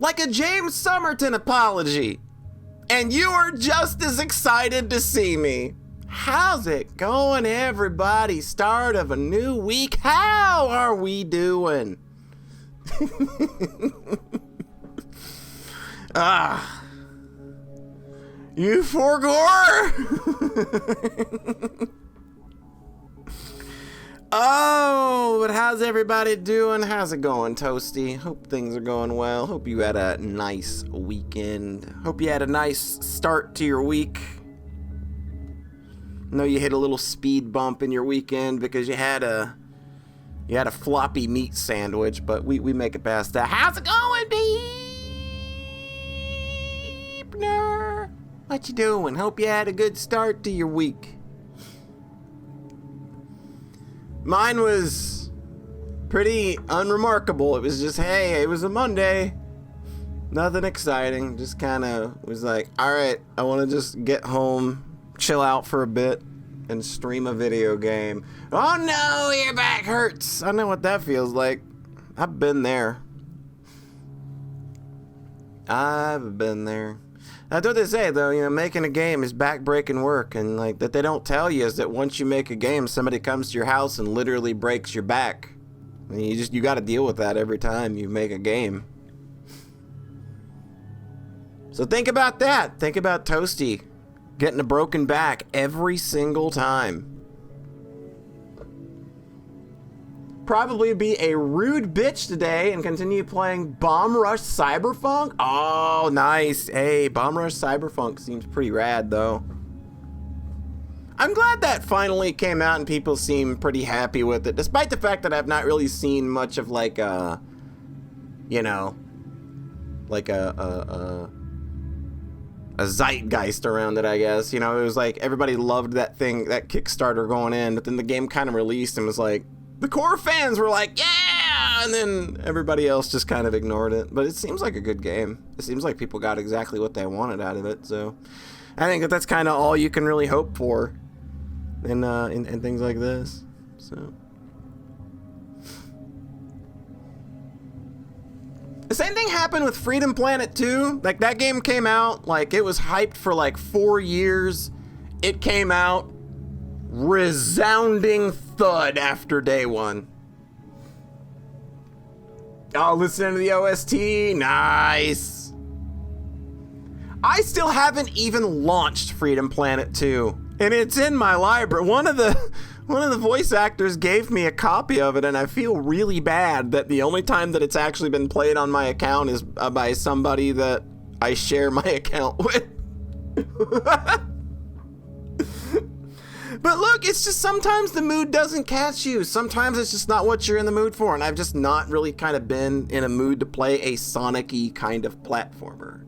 Like a James Somerton apology. And you are just as excited to see me. How's it going, everybody? Start of a new week. How are we doing? You forgore? Oh, but how's everybody doing? How's it going, Toasty? Hope things are going well. Hope you had a nice weekend. Hope you had a nice start to your week. Know you hit a little speed bump in your weekend because you had a floppy meat sandwich, but we make it past that. How's it going, Beepner? What you doing? Hope you had a good start to your week. Mine was pretty unremarkable. It was just, hey, it was a Monday. Nothing exciting. Just kind of was like, all right, I want to just get home, chill out for a bit, and stream a video game. Oh no, your back hurts. I know what that feels like. I've been there. That's what they say, though. You know, making a game is back-breaking work, and like that they don't tell you is that once you make a game, somebody comes to your house and literally breaks your back. And you got to deal with that every time you make a game. So think about that. Think about Toasty getting a broken back every single time. Probably be a rude bitch today and continue playing Bomb Rush Cyberpunk. Oh, nice. Hey, Bomb Rush Cyberpunk seems pretty rad, though. I'm glad that finally came out and people seem pretty happy with it, despite the fact that I've not really seen much of like a zeitgeist around it, I guess. You know, it was like everybody loved that thing, that Kickstarter going in, but then the game kind of released and was like, the core fans were like, yeah, and then everybody else just kind of ignored it. But it seems like a good game. It seems like people got exactly what they wanted out of it. So I think that's kind of all you can really hope for in things like this. So the same thing happened with Freedom Planet 2. Like, that game came out, like, it was hyped for like 4 years. It came out, resounding thud after day one. Oh, listen to the OST. Nice. I still haven't even launched Freedom Planet 2, and it's in my library. One of the voice actors gave me a copy of it, and I feel really bad that the only time that it's actually been played on my account is by somebody that I share my account with. But look, it's just sometimes the mood doesn't catch you. Sometimes it's just not what you're in the mood for, and I've just not really kind of been in a mood to play a Sonic-y kind of platformer.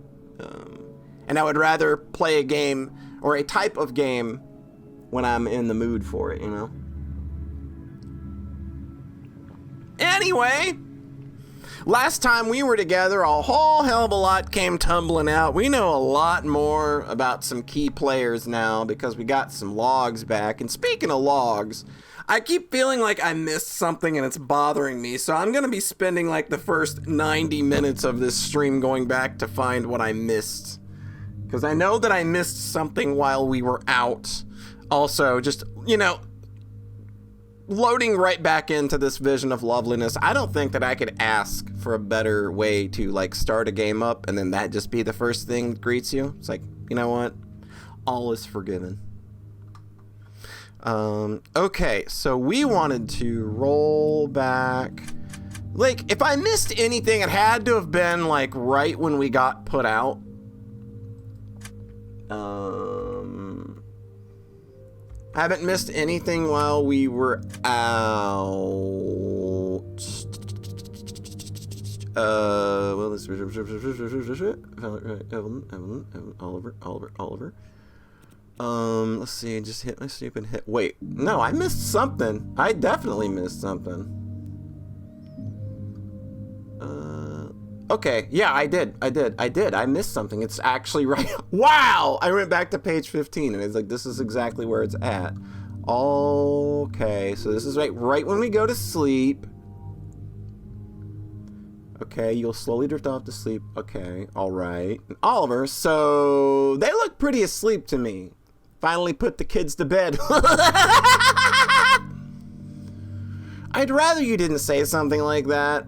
And I would rather play a game or a type of game when I'm in the mood for it, you know? Anyway, last time we were together, a whole hell of a lot came tumbling out. We know a lot more about some key players now because we got some logs back. And speaking of logs, I keep feeling like I missed something and it's bothering me. So I'm going to be spending like the first 90 minutes of this stream going back to find what I missed. Because I know that I missed something while we were out. Also, just, you know, loading right back into this vision of loveliness, I don't think that I could ask for a better way to, like, start a game up and then that just be the first thing that greets you. It's like, you know what? All is forgiven. Okay, so we wanted to roll back. Like, if I missed anything, it had to have been, like, right when we got put out. Haven't missed anything while we were out. Well, let's Oliver. Let's see. Just hit my stupid hit. Wait, no, I missed something. I definitely missed something. Okay, yeah, I did. I missed something. It's actually right. Wow! I went back to page 15, and it's like, this is exactly where it's at. Okay, so this is right when we go to sleep. Okay, you'll slowly drift off to sleep. Okay, all right. And Oliver, so they look pretty asleep to me. Finally put the kids to bed. I'd rather you didn't say something like that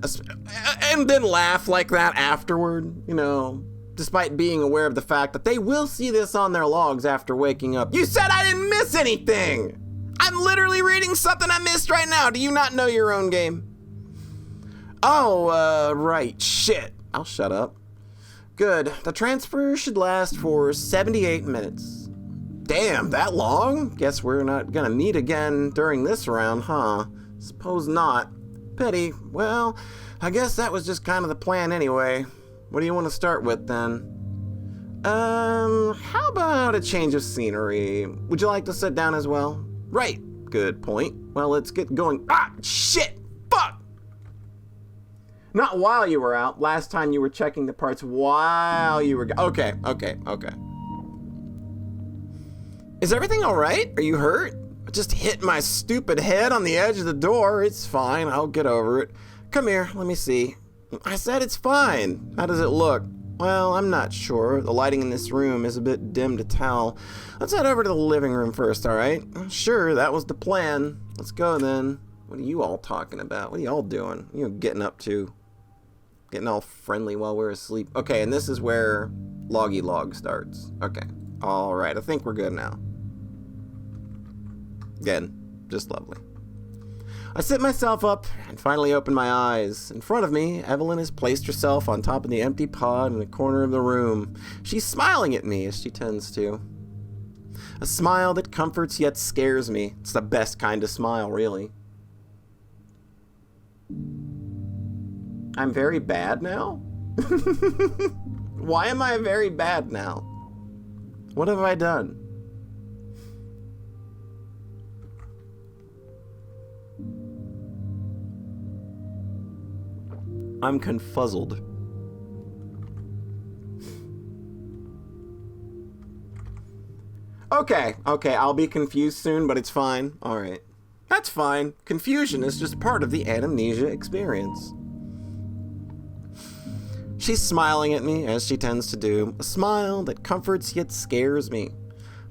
and then laugh like that afterward, you know, despite being aware of the fact that they will see this on their logs after waking up. You said I didn't miss anything! I'm literally reading something I missed right now. Do you not know your own game? Oh, right. Shit. I'll shut up. Good. The transfer should last for 78 minutes. Damn, that long? Guess we're not gonna meet again during this round, huh? Suppose not. Pity. Well, I guess that was just kind of the plan anyway. What do you want to start with then? How about a change of scenery? Would you like to sit down as well? Right. Good point. Well, let's get going. Ah, shit! Fuck! Not while you were out. Last time you were checking the parts while you were... Okay. Is everything alright? Are you hurt? I just hit my stupid head on the edge of the door. It's fine. I'll get over it. Come here. Let me see. I said it's fine. How does it look? Well, I'm not sure. The lighting in this room is a bit dim to tell. Let's head over to the living room first, alright? Sure, that was the plan. Let's go then. What are you all talking about? What are y'all doing? What are you getting up to? Getting all friendly while we're asleep. Okay, and this is where Loggy Log starts. Okay. Alright, I think we're good now. Again, just lovely. I sit myself up and finally open my eyes. In front of me, Evelyn has placed herself on top of the empty pod in the corner of the room. She's smiling at me as she tends to. A smile that comforts yet scares me. It's the best kind of smile, really. I'm very bad now? Why am I very bad now? What have I done? I'm confuzzled. Okay, I'll be confused soon, but it's fine. Alright. That's fine. Confusion is just part of the Anamnesia experience. She's smiling at me, as she tends to do. A smile that comforts yet scares me.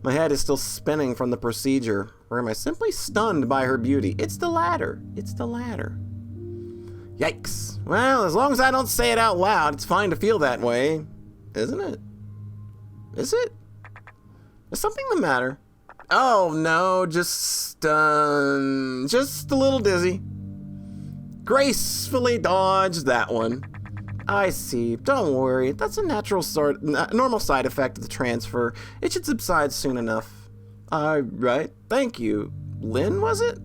My head is still spinning from the procedure, or am I simply stunned by her beauty? It's the latter. It's the latter. Yikes. Well, as long as I don't say it out loud, it's fine to feel that way. Isn't it? Is it? Is something the matter? Oh, no, just a little dizzy. Gracefully dodged that one. I see. Don't worry. That's a normal side effect of the transfer. It should subside soon enough. Right. Thank you. Lynn, was it?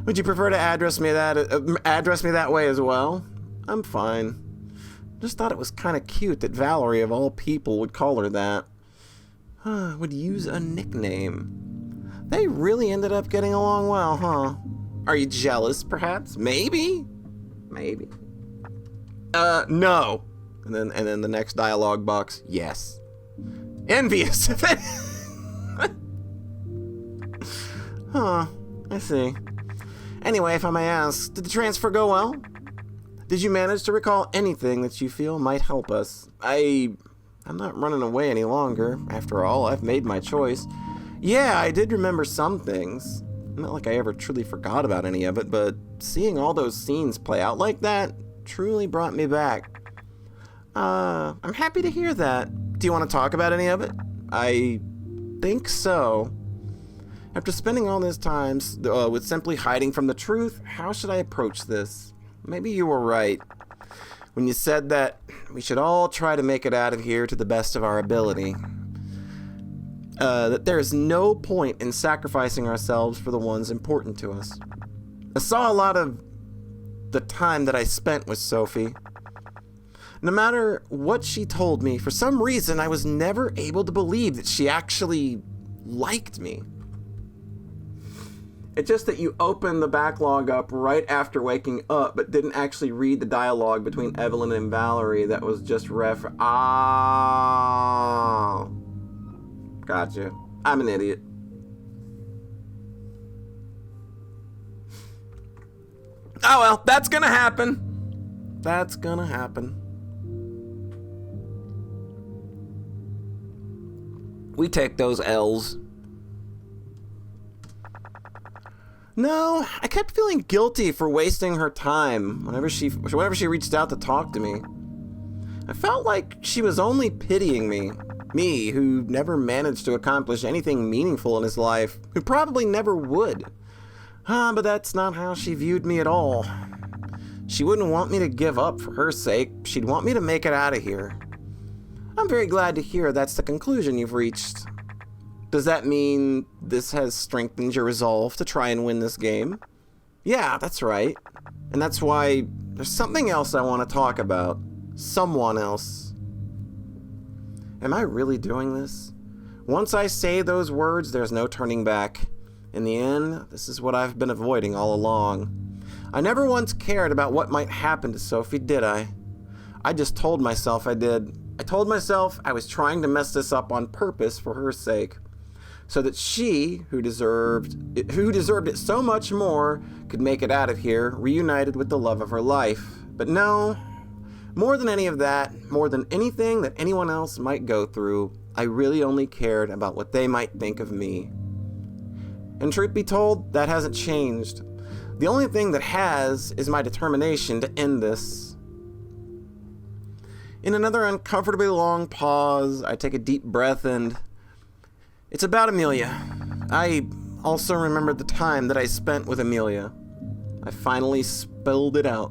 Would you prefer to address me that way as well? I'm fine. Just thought it was kind of cute that Valerie, of all people, would call her that. Would use a nickname. They really ended up getting along well, huh? Are you jealous, perhaps? Maybe? Maybe. No. And then the next dialogue box, yes. Envious. Huh. I see. Anyway, if I may ask, did the transfer go well? Did you manage to recall anything that you feel might help us? I'm not running away any longer. After all, I've made my choice. Yeah, I did remember some things. Not like I ever truly forgot about any of it, but seeing all those scenes play out like that truly brought me back. I'm happy to hear that. Do you want to talk about any of it? I think so. After spending all this time with simply hiding from the truth, how should I approach this? Maybe you were right when you said that we should all try to make it out of here to the best of our ability. That there is no point in sacrificing ourselves for the ones important to us. I saw a lot of the time that I spent with Sophie. No matter what she told me, for some reason I was never able to believe that she actually liked me. It's just that you opened the backlog up right after waking up, but didn't actually read the dialogue between Evelyn and Valerie that was just Ah. Gotcha. I'm an idiot. Oh well, that's gonna happen. That's gonna happen. We take those L's. No, I kept feeling guilty for wasting her time whenever she reached out to talk to me. I felt like she was only pitying me. Me, who never managed to accomplish anything meaningful in his life, who probably never would. But that's not how she viewed me at all. She wouldn't want me to give up for her sake. She'd want me to make it out of here. I'm very glad to hear that's the conclusion you've reached. Does that mean this has strengthened your resolve to try and win this game? Yeah, that's right. And that's why there's something else I want to talk about. Someone else. Am I really doing this? Once I say those words, there's no turning back. In the end, this is what I've been avoiding all along. I never once cared about what might happen to Sophie, did I? I just told myself I did. I told myself I was trying to mess this up on purpose for her sake, so that she, who deserved it so much more, could make it out of here, reunited with the love of her life. But no, more than any of that, more than anything that anyone else might go through, I really only cared about what they might think of me. And truth be told, that hasn't changed. The only thing that has is my determination to end this. In another uncomfortably long pause, I take a deep breath and... It's about Amelia. I also remembered the time that I spent with Amelia. I finally spilled it out.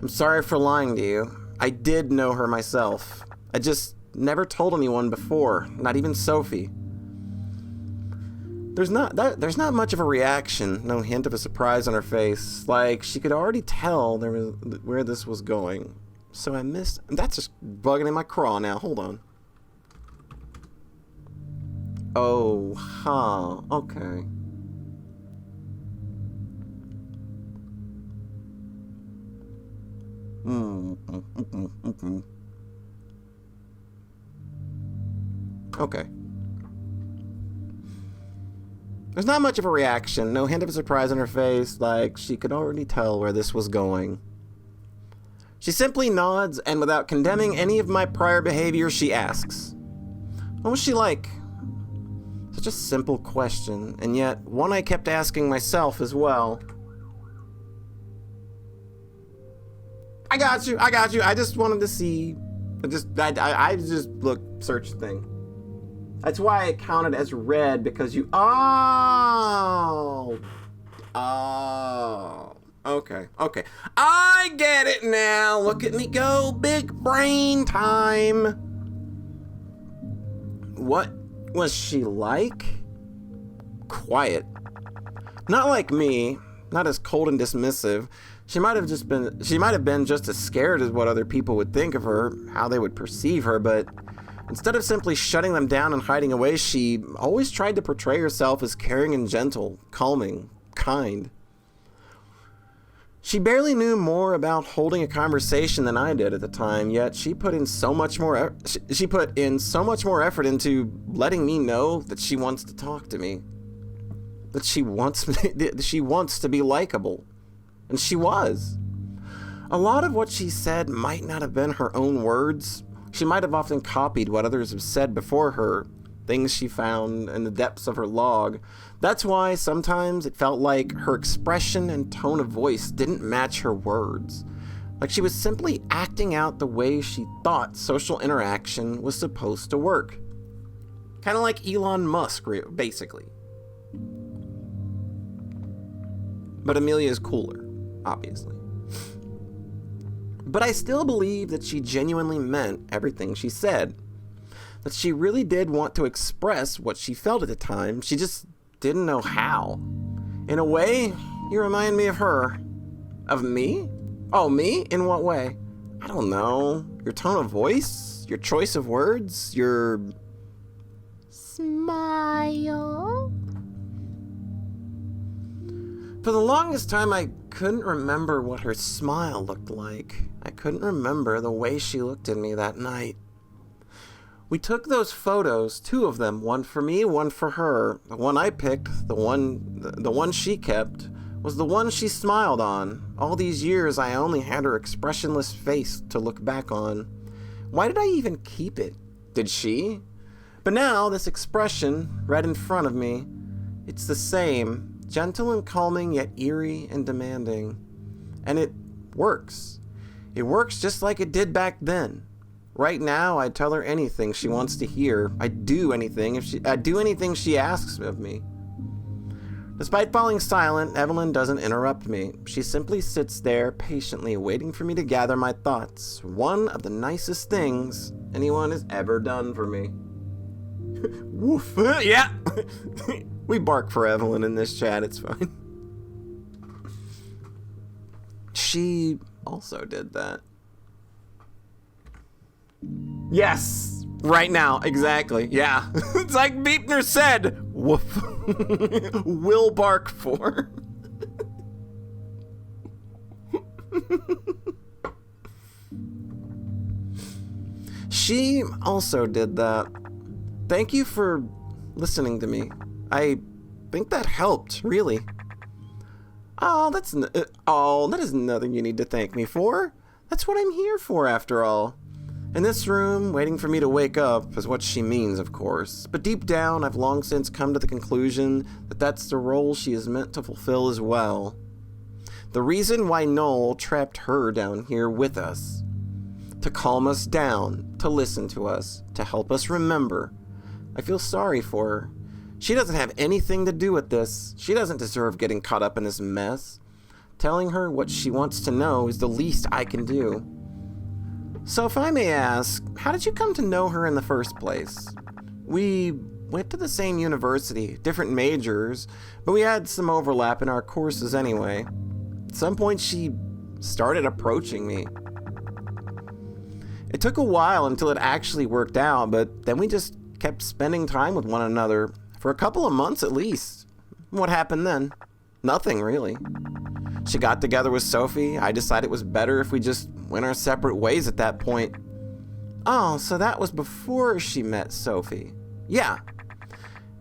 I'm sorry for lying to you. I did know her myself. I just never told anyone before, not even Sophie. There's not much of a reaction, no hint of a surprise on her face, like she could already tell where this was going. So I missed... That's just bugging in my craw now. Hold on. Oh, huh. Okay. Okay. There's not much of a reaction, no hint of a surprise on her face, like she could already tell where this was going. She simply nods, and without condemning any of my prior behavior, she asks, "What was she like?" Such a simple question, and yet one I kept asking myself as well. I got you. I just wanted to see. I just look, search thing. That's why it counted as red, because you... Oh. Okay. I get it now. Look at me go. Big brain time. What was she like? Quiet. Not like me. Not as cold and dismissive. She might have been just as scared as what other people would think of her, how they would perceive her, but instead of simply shutting them down and hiding away, she always tried to portray herself as caring and gentle, calming, kind. She barely knew more about holding a conversation than I did at the time, yet she put in so much more effort into letting me know that she wants to talk to me. That she wants to be likable. And she was. A lot of what she said might not have been her own words. She might have often copied what others have said before her, things she found in the depths of her log. That's why sometimes it felt like her expression and tone of voice didn't match her words. Like she was simply acting out the way she thought social interaction was supposed to work. Kind of like Elon Musk, basically. But Amelia is cooler, obviously. But I still believe that she genuinely meant everything she said. That she really did want to express what she felt at the time. She just didn't know how. In a way, you remind me of her. Of me? Oh, me? In what way? I don't know. Your tone of voice? Your choice of words? Your... smile? For the longest time, I couldn't remember what her smile looked like. I couldn't remember the way she looked at me that night. We took those photos, 2 of them, one for me, one for her. The one I picked, the one she kept, was the one she smiled on, All these years, I only had her expressionless face to look back on. Why did I even keep it? Did she? But now, this expression, right in front of me, it's the same, gentle and calming, yet eerie and demanding. And it works. It works just like it did back then. Right now, I tell her anything she wants to hear. I do anything she asks of me. Despite falling silent, Evelyn doesn't interrupt me. She simply sits there patiently waiting for me to gather my thoughts. One of the nicest things anyone has ever done for me. Woof. Yeah. We bark for Evelyn in this chat. It's fine. She also did that. Yes. Right now. Exactly. Yeah. It's like Beepner said. Woof. Will bark for. She also did that. Thank you for listening to me. I think that helped, really. Oh, that is nothing you need to thank me for. That's what I'm here for, after all. In this room, waiting for me to wake up is what she means, of course. But deep down, I've long since come to the conclusion that that's the role she is meant to fulfill as well. The reason why Noel trapped her down here with us. To calm us down, to listen to us, to help us remember. I feel sorry for her. She doesn't have anything to do with this. She doesn't deserve getting caught up in this mess. Telling her what she wants to know is the least I can do. So if I may ask, how did you come to know her in the first place? We went to the same university, different majors, but we had some overlap in our courses anyway. At some point she started approaching me. It took a while until it actually worked out, but then we just kept spending time with one another for a couple of months at least. What happened then? Nothing, really. She got together with Sophie. I decided it was better if we just went our separate ways at that point. Oh, so that was before she met Sophie. Yeah.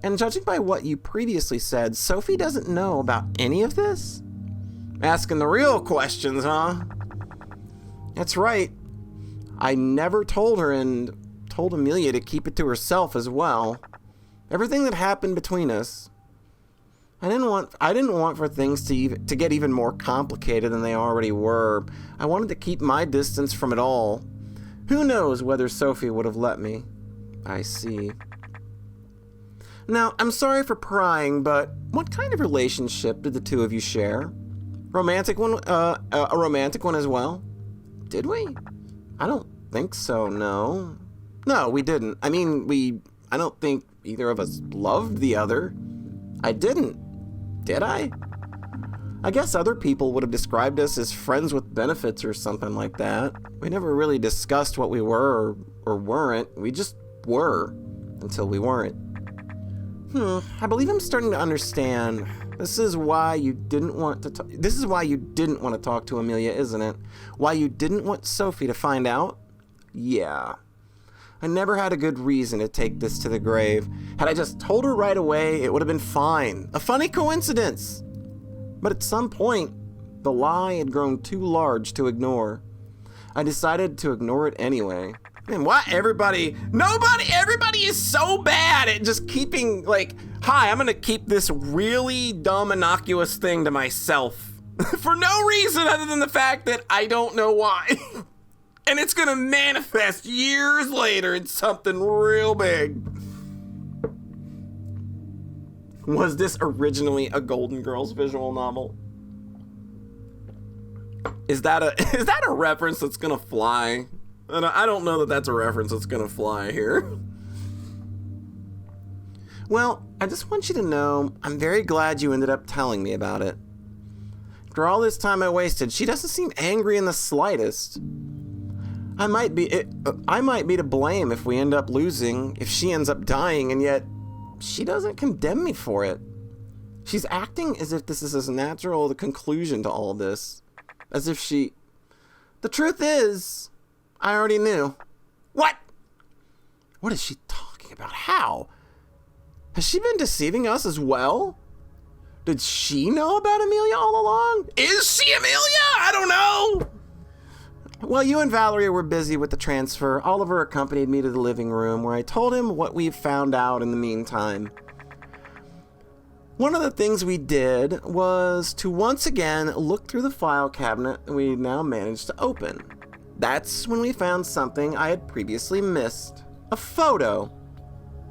And judging by what you previously said, Sophie doesn't know about any of this? Asking the real questions, huh? That's right. I never told her and told Amelia to keep it to herself as well. Everything that happened between us. I didn't want for things to get even more complicated than they already were. I wanted to keep my distance from it all. Who knows whether Sophie would have let me. I see. Now, I'm sorry for prying, but what kind of relationship did the two of you share? Romantic one, a romantic one as well? Did we? I don't think so, no. No, we didn't. I don't think either of us loved the other. I didn't. Did I? I guess other people would have described us as friends with benefits or something like that. We never really discussed what we were or weren't. We just were until we weren't. I believe I'm starting to understand. This is why you didn't want to talk to Amelia, isn't it? Why you didn't want Sophie to find out? Yeah. I never had a good reason to take this to the grave. Had I just told her right away, it would have been fine. A funny coincidence. But at some point, the lie had grown too large to ignore. I decided to ignore it anyway. Man, why everybody is so bad at just keeping, hi, I'm gonna keep this really dumb, innocuous thing to myself. For no reason other than the fact that I don't know why. And it's gonna manifest years later in something real big. Was this originally a Golden Girls visual novel? Is that a reference that's gonna fly? And I don't know that that's a reference that's gonna fly here. Well, I just want you to know I'm very glad you ended up telling me about it. After all this time I wasted, she doesn't seem angry in the slightest. I might be to blame if we end up losing, if she ends up dying, and yet she doesn't condemn me for it. She's acting as if this is as natural the conclusion to all this. As if she... The truth is, I already knew. What? What is she talking about? How? Has she been deceiving us as well? Did she know about Amelia all along? Is she Amelia? I don't know. While you and Valerie were busy with the transfer, Oliver accompanied me to the living room where I told him what we've found out in the meantime. One of the things we did was to once again look through the file cabinet we now managed to open. That's when we found something I had previously missed. A photo.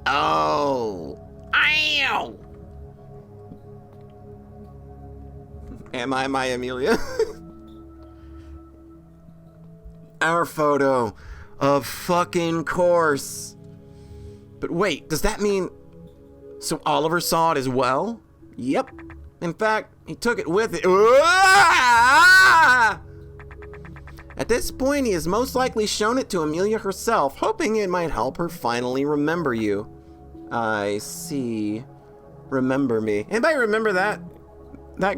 Oh. Ow. Am I my Amelia? Our photo. Of fucking course. But wait, does that mean... So Oliver saw it as well? Yep. In fact, he took it with it. At this point, he has most likely shown it to Amelia herself, hoping it might help her finally remember you. I see. Remember Me. Anybody remember that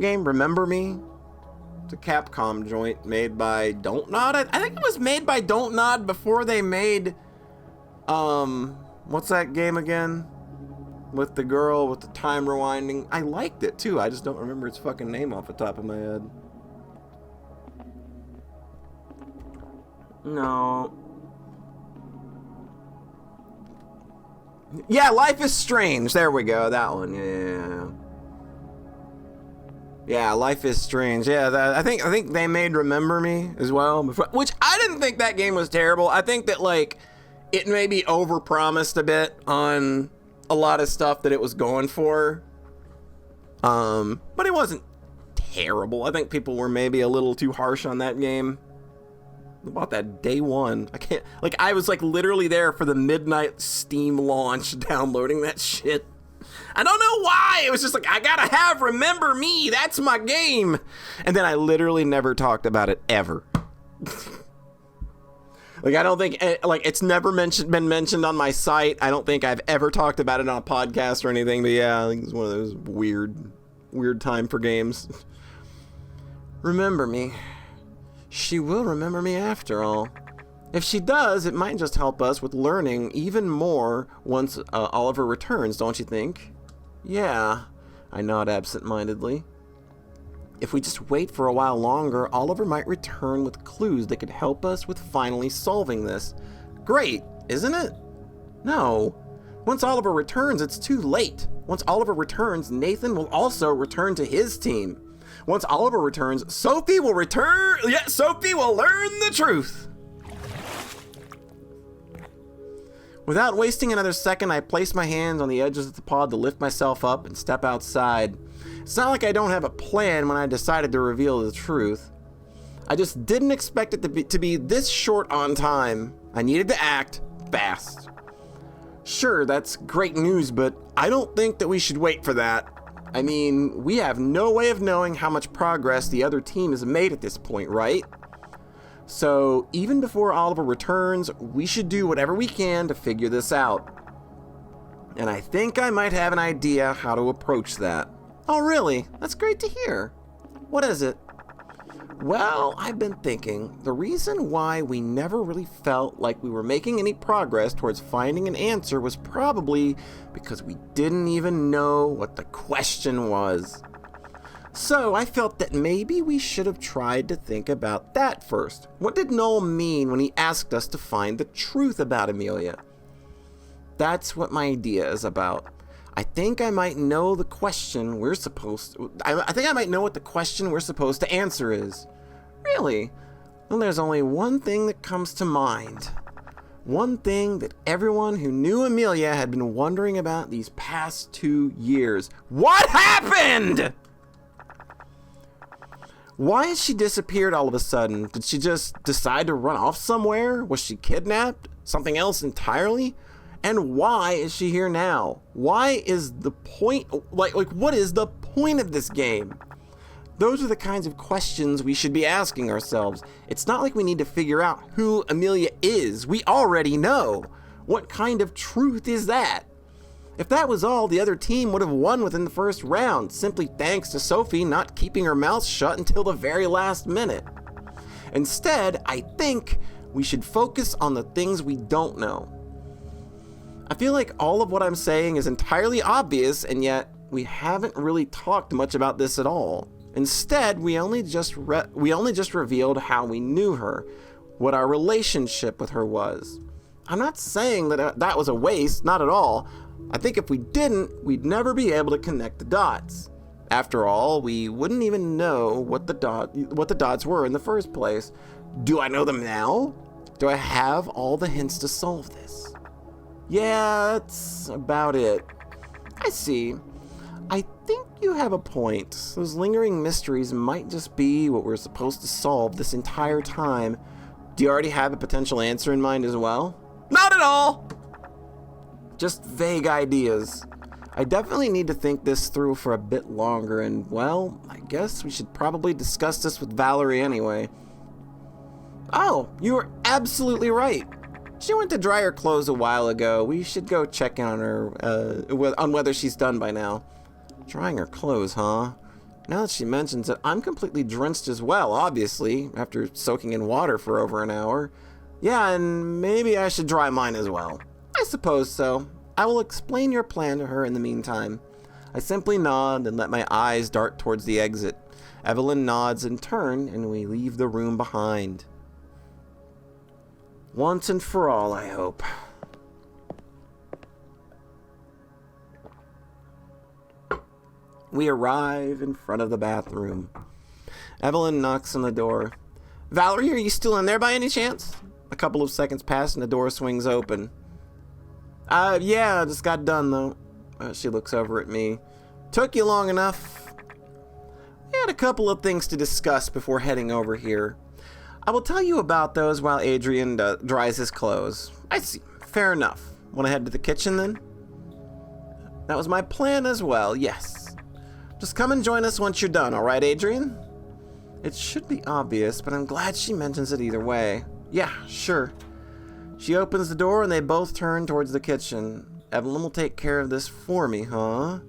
game? Remember Me? It's a Capcom joint made by Don't Nod. I think it was made by Don't Nod before they made, what's that game again? With the girl with the time rewinding. I liked it too. I just don't remember its fucking name off the top of my head. No. Yeah, Life is Strange. There we go. That one. Yeah. Yeah, Life is Strange. Yeah, I think they made Remember Me as well, which I didn't think that game was terrible. I think that like it maybe overpromised a bit on a lot of stuff that it was going for. But it wasn't terrible. I think people were maybe a little too harsh on that game. I bought that day one. I was like literally there for the midnight Steam launch downloading that shit. I don't know why. It was just like, I gotta have Remember Me. That's my game. And then I literally never talked about it ever. Like, I don't think, like, it's never been mentioned on my site. I don't think I've ever talked about it on a podcast or anything. But yeah, I think it's one of those weird time for games. Remember me. She will remember me after all. If she does, it might just help us with learning even more once Oliver returns, don't you think? Yeah, I nod absent-mindedly. If we just wait for a while longer, Oliver might return with clues that could help us with finally solving this. Great, isn't it? No. Once Oliver returns, it's too late. Once Oliver returns, Nathan will also return to his team. Once Oliver returns, Sophie will return. Yeah, Sophie will learn the truth. Without wasting another second, I place my hands on the edges of the pod to lift myself up and step outside. It's not like I don't have a plan when I decided to reveal the truth. I just didn't expect it to be this short on time. I needed to act fast. Sure, that's great news, but I don't think that we should wait for that. I mean, we have no way of knowing how much progress the other team has made at this point, right? So, even before Oliver returns, we should do whatever we can to figure this out. And I think I might have an idea how to approach that. Oh, really? That's great to hear. What is it? Well, I've been thinking, the reason why we never really felt like we were making any progress towards finding an answer was probably because we didn't even know what the question was. So I felt that maybe we should have tried to think about that first. What did Noel mean when he asked us to find the truth about Amelia? That's what my idea is about. I think I might know the question we're supposed to... I think I might know what the question we're supposed to answer is. Really? Well, there's only one thing that comes to mind. One thing that everyone who knew Amelia had been wondering about these past 2 years. What happened? Why has she disappeared all of a sudden? Did she just decide to run off somewhere? Was she kidnapped? Something else entirely? And why is she here now? Why is the point, like what is the point of this game? Those are the kinds of questions we should be asking ourselves. It's not like we need to figure out who Amelia is. We already know. What kind of truth is that? If that was all, the other team would have won within the first round, simply thanks to Sophie not keeping her mouth shut until the very last minute. Instead, I think we should focus on the things we don't know. I feel like all of what I'm saying is entirely obvious, and yet we haven't really talked much about this at all. Instead, we only just revealed how we knew her, what our relationship with her was. I'm not saying that that was a waste, not at all. I think if we didn't, we'd never be able to connect the dots. After all, we wouldn't even know what the dots were in the first place. Do I know them now? Do I have all the hints to solve this? Yeah, that's about it. I see. I think you have a point. Those lingering mysteries might just be what we're supposed to solve this entire time. Do you already have a potential answer in mind as well? Not at all! Just vague ideas. I definitely need to think this through for a bit longer, and, well, I guess we should probably discuss this with Valerie anyway. Oh, you were absolutely right. She went to dry her clothes a while ago. We should go check in on her, on whether she's done by now. Drying her clothes, huh? Now that she mentions it, I'm completely drenched as well, obviously, after soaking in water for over an hour. Yeah, and maybe I should dry mine as well. I suppose so. I will explain your plan to her in the meantime. I simply nod and let my eyes dart towards the exit. Evelyn nods in turn, and we leave the room behind. Once and for all, I hope. We arrive in front of the bathroom. Evelyn knocks on the door. Valerie, are you still in there by any chance? A couple of seconds pass and the door swings open. Yeah, I just got done though. She looks over at me. Took you long enough. We had a couple of things to discuss before heading over here. I will tell you about those while Adrian dries his clothes. I see. Fair enough. Want to head to the kitchen then? That was my plan as well, yes. Just come and join us once you're done, alright, Adrian? It should be obvious, but I'm glad she mentions it either way. Yeah, sure. She opens the door and they both turn towards the kitchen. Evelyn will take care of this for me, huh?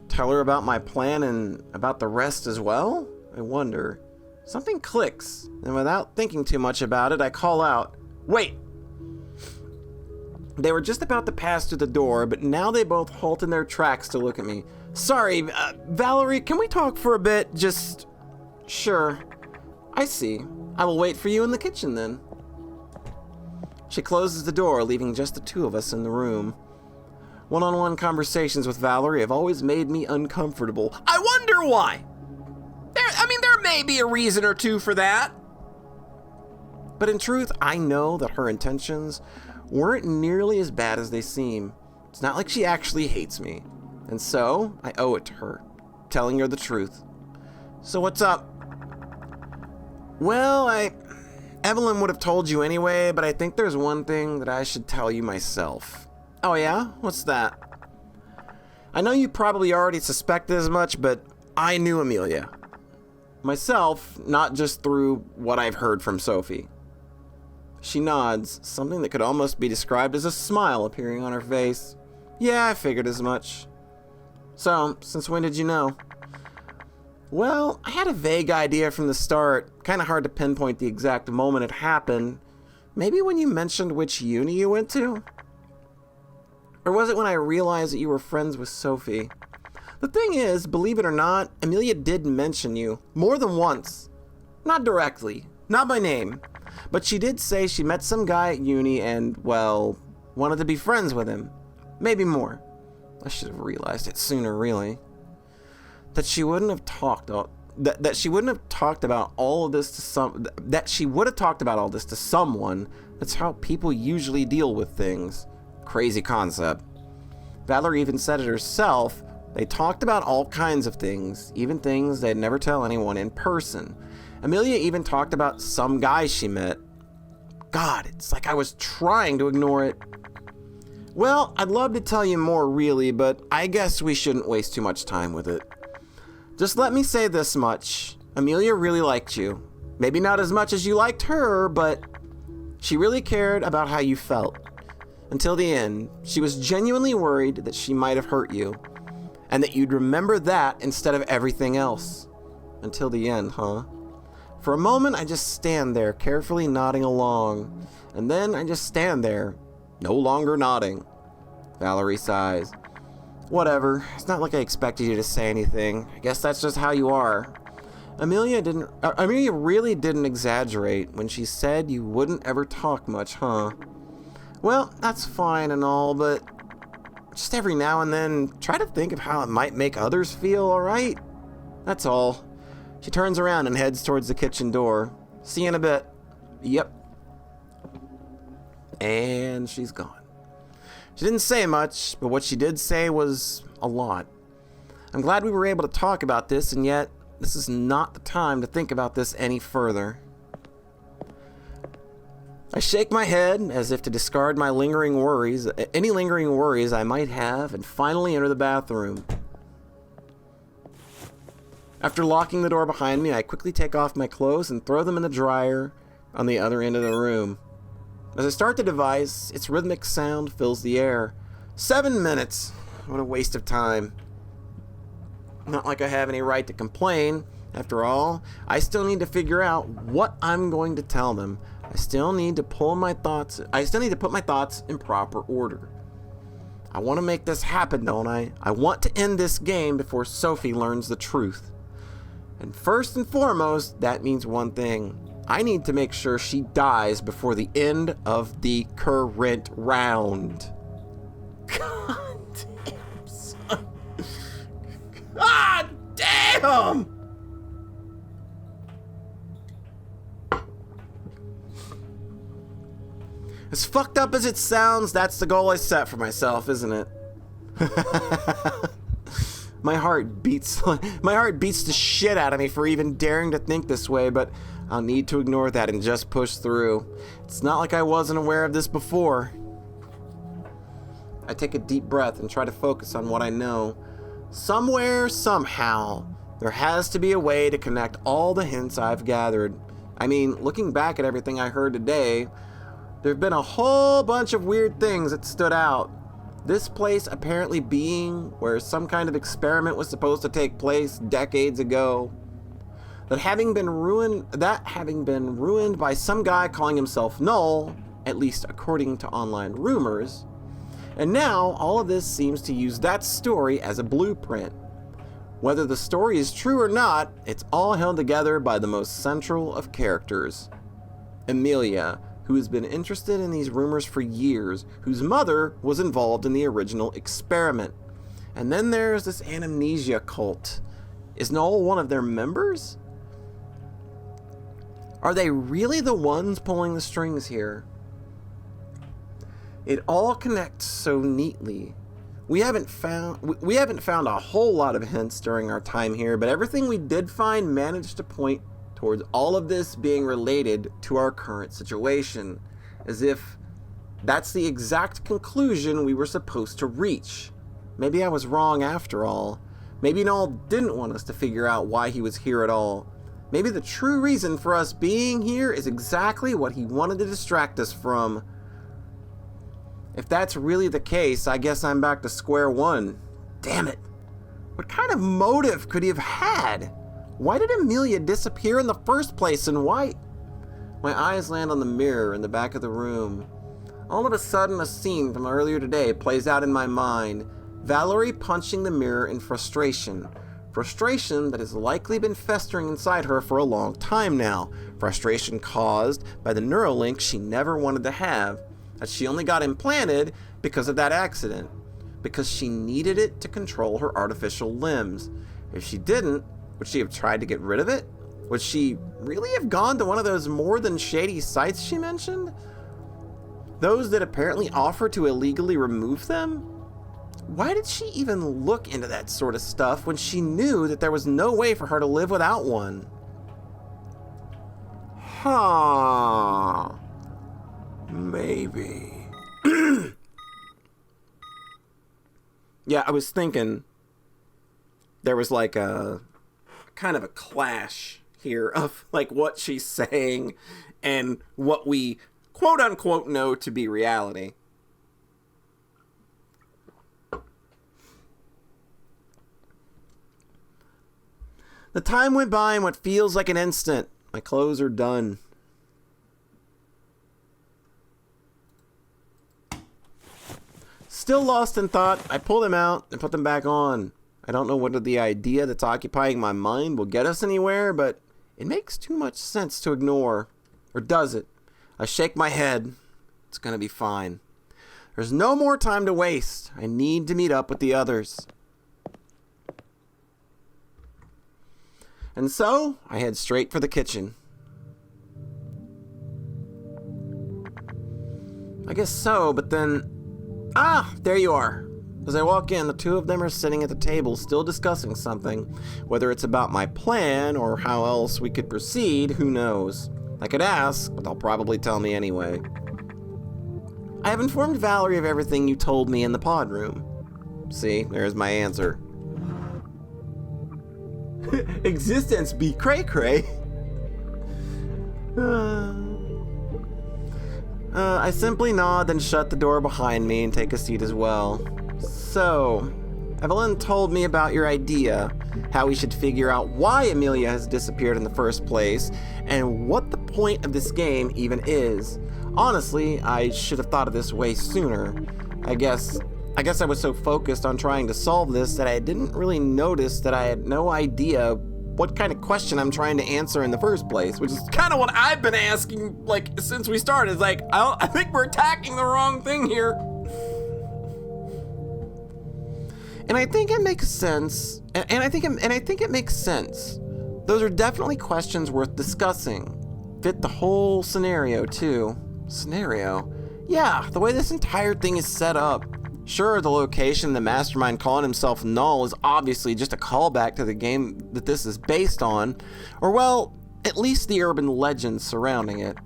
Tell her about my plan and about the rest as well? I wonder. Something clicks, and without thinking too much about it, I call out, Wait! They were just about to pass through the door, but now they both halt in their tracks to look at me. Sorry, Valerie, can we talk for a bit? Just... Sure. I see. I will wait for you in the kitchen then. She closes the door, leaving just the two of us in the room. One-on-one conversations with Valerie have always made me uncomfortable. I wonder why! There may be a reason or two for that. But in truth, I know that her intentions weren't nearly as bad as they seem. It's not like she actually hates me. And so, I owe it to her, telling her the truth. So what's up? Well, Evelyn would have told you anyway, but I think there's one thing that I should tell you myself. Oh yeah? What's that? I know you probably already suspected as much, but I knew Amelia. Myself, not just through what I've heard from Sophie. She nods, something that could almost be described as a smile appearing on her face. Yeah, I figured as much. So, since when did you know? Well, I had a vague idea from the start. Kind of hard to pinpoint the exact moment it happened. Maybe when you mentioned which uni you went to? Or was it when I realized that you were friends with Sophie? The thing is, believe it or not, Amelia did mention you more than once. Not directly, not by name, but she did say she met some guy at uni and, well, wanted to be friends with him. Maybe more. I should have realized it sooner, really. That she wouldn't have talked about all of this to someone. That's how people usually deal with things. Crazy concept. Valerie even said it herself. They talked about all kinds of things, even things they'd never tell anyone in person. Amelia even talked about some guy she met. God, it's like I was trying to ignore it. Well, I'd love to tell you more really, but I guess we shouldn't waste too much time with it. Just let me say this much. Amelia really liked you. Maybe not as much as you liked her, but she really cared about how you felt. Until the end, she was genuinely worried that she might have hurt you, and that you'd remember that instead of everything else. Until the end, huh? For a moment, I just stand there, carefully nodding along, and then I just stand there, no longer nodding. Valerie sighs. Whatever. It's not like I expected you to say anything. I guess that's just how you are. Amelia really didn't exaggerate when she said you wouldn't ever talk much, huh? Well, that's fine and all, but just every now and then, try to think of how it might make others feel, alright? That's all. She turns around and heads towards the kitchen door. See you in a bit. Yep. And she's gone. She didn't say much, but what she did say was a lot. I'm glad we were able to talk about this, and yet this is not the time to think about this any further. I shake my head as if to discard my any lingering worries I might have, and finally enter the bathroom. After locking the door behind me, I quickly take off my clothes and throw them in the dryer on the other end of the room. As I start the device, its rhythmic sound fills the air. 7 minutes! What a waste of time. Not like I have any right to complain. After all, I still need to figure out what I'm going to tell them. I still need to put my thoughts in proper order. I want to make this happen, don't I? I want to end this game before Sophie learns the truth. And first and foremost, that means one thing. I need to make sure she dies before the end of the current round. God damn, son. God damn! As fucked up as it sounds, that's the goal I set for myself, isn't it? My heart beats the shit out of me for even daring to think this way, but I'll need to ignore that and just push through. It's not like I wasn't aware of this before. I take a deep breath and try to focus on what I know. Somewhere, somehow, there has to be a way to connect all the hints I've gathered. I mean, looking back at everything I heard today, there have been a whole bunch of weird things that stood out. This place apparently being where some kind of experiment was supposed to take place decades ago. That having been ruined by some guy calling himself Null, at least according to online rumors. And now all of this seems to use that story as a blueprint. Whether the story is true or not, it's all held together by the most central of characters. Amelia, who has been interested in these rumors for years, whose mother was involved in the original experiment. And then there's this Anamnesia cult. Is Noel one of their members? Are they really the ones pulling the strings here? It all connects so neatly. We haven't found a whole lot of hints during our time here, but everything we did find managed to point towards all of this being related to our current situation, as if that's the exact conclusion we were supposed to reach. Maybe I was wrong after all. Maybe Noel didn't want us to figure out why he was here at all. Maybe the true reason for us being here is exactly what he wanted to distract us from. If that's really the case, I guess I'm back to square one. Damn it. What kind of motive could he have had? Why did Amelia disappear in the first place, and why? My eyes land on the mirror in the back of the room. All of a sudden, a scene from earlier today plays out in my mind. Valerie punching the mirror in frustration. Frustration that has likely been festering inside her for a long time now. Frustration caused by the Neuralink she never wanted to have, that she only got implanted because of that accident. Because she needed it to control her artificial limbs. If she didn't, would she have tried to get rid of it? Would she really have gone to one of those more than shady sites she mentioned? Those that apparently offer to illegally remove them? Why did she even look into that sort of stuff when she knew that there was no way for her to live without one? Huh. Maybe. Yeah, I was thinking there was like a kind of a clash here of like what she's saying and what we quote unquote know to be reality. The time went by in what feels like an instant. My clothes are done. Still lost in thought, I pull them out and put them back on. I don't know whether the idea that's occupying my mind will get us anywhere, but it makes too much sense to ignore. Or does it? I shake my head. It's gonna be fine. There's no more time to waste. I need to meet up with the others. And so, I head straight for the kitchen. I guess so, but then... there you are. As I walk in, the two of them are sitting at the table still discussing something. Whether it's about my plan or how else we could proceed, who knows. I could ask, but they'll probably tell me anyway. I have informed Valerie of everything you told me in the pod room. See, there's my answer. Existence be cray-cray. I simply nod, then shut the door behind me and take a seat as well. So, Evelyn told me about your idea, how we should figure out why Amelia has disappeared in the first place, and what the point of this game even is. Honestly, I should have thought of this way sooner. I guess I was so focused on trying to solve this that I didn't really notice that I had no idea what kind of question I'm trying to answer in the first place, which is kind of what I've been asking, like, since we started. It's like, I think we're attacking the wrong thing here. And I think it makes sense. And I think it makes sense. Those are definitely questions worth discussing. Fit the whole scenario, too. Scenario? Yeah, the way this entire thing is set up. Sure, the location, the mastermind calling himself Null is obviously just a callback to the game that this is based on, or well, at least the urban legends surrounding it.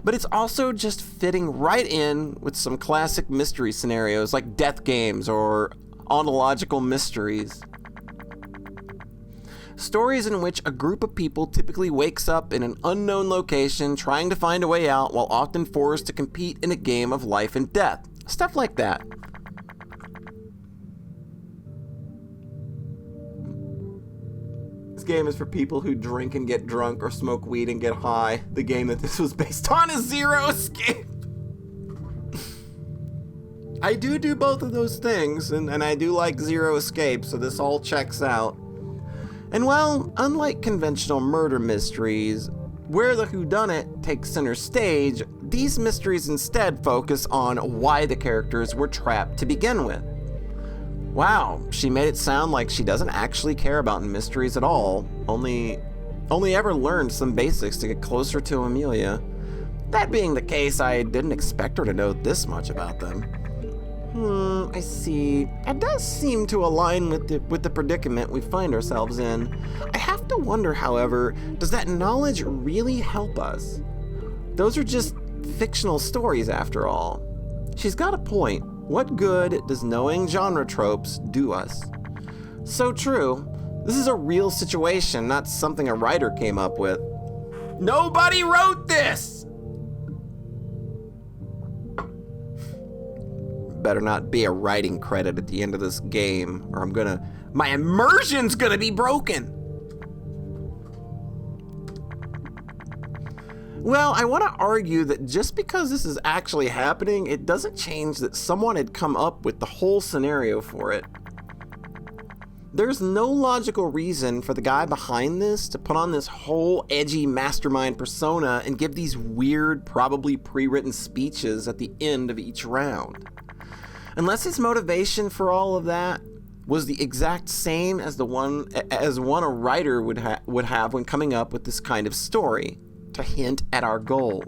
But it's also just fitting right in with some classic mystery scenarios like death games or ontological mysteries. Stories in which a group of people typically wakes up in an unknown location trying to find a way out while often forced to compete in a game of life and death. Stuff like that. This game is for people who drink and get drunk or smoke weed and get high. The game that this was based on is Zero Escape. I do both of those things, and I do like Zero Escape, so this all checks out. And well, unlike conventional murder mysteries, where the whodunit takes center stage, these mysteries instead focus on why the characters were trapped to begin with. Wow, she made it sound like she doesn't actually care about mysteries at all, only ever learned some basics to get closer to Amelia. That being the case, I didn't expect her to know this much about them. I see. It does seem to align with the predicament we find ourselves in. I have to wonder, however, does that knowledge really help us? Those are just fictional stories after all. She's got a point. What good does knowing genre tropes do us? So true. This is a real situation, not something a writer came up with. Nobody wrote this! Better not be a writing credit at the end of this game, or my immersion's gonna be broken. Well, I want to argue that just because this is actually happening, it doesn't change that someone had come up with the whole scenario for it. There's no logical reason for the guy behind this to put on this whole edgy mastermind persona and give these weird, probably pre-written speeches at the end of each round. Unless his motivation for all of that was the exact same as one a writer would have when coming up with this kind of story, to hint at our goal.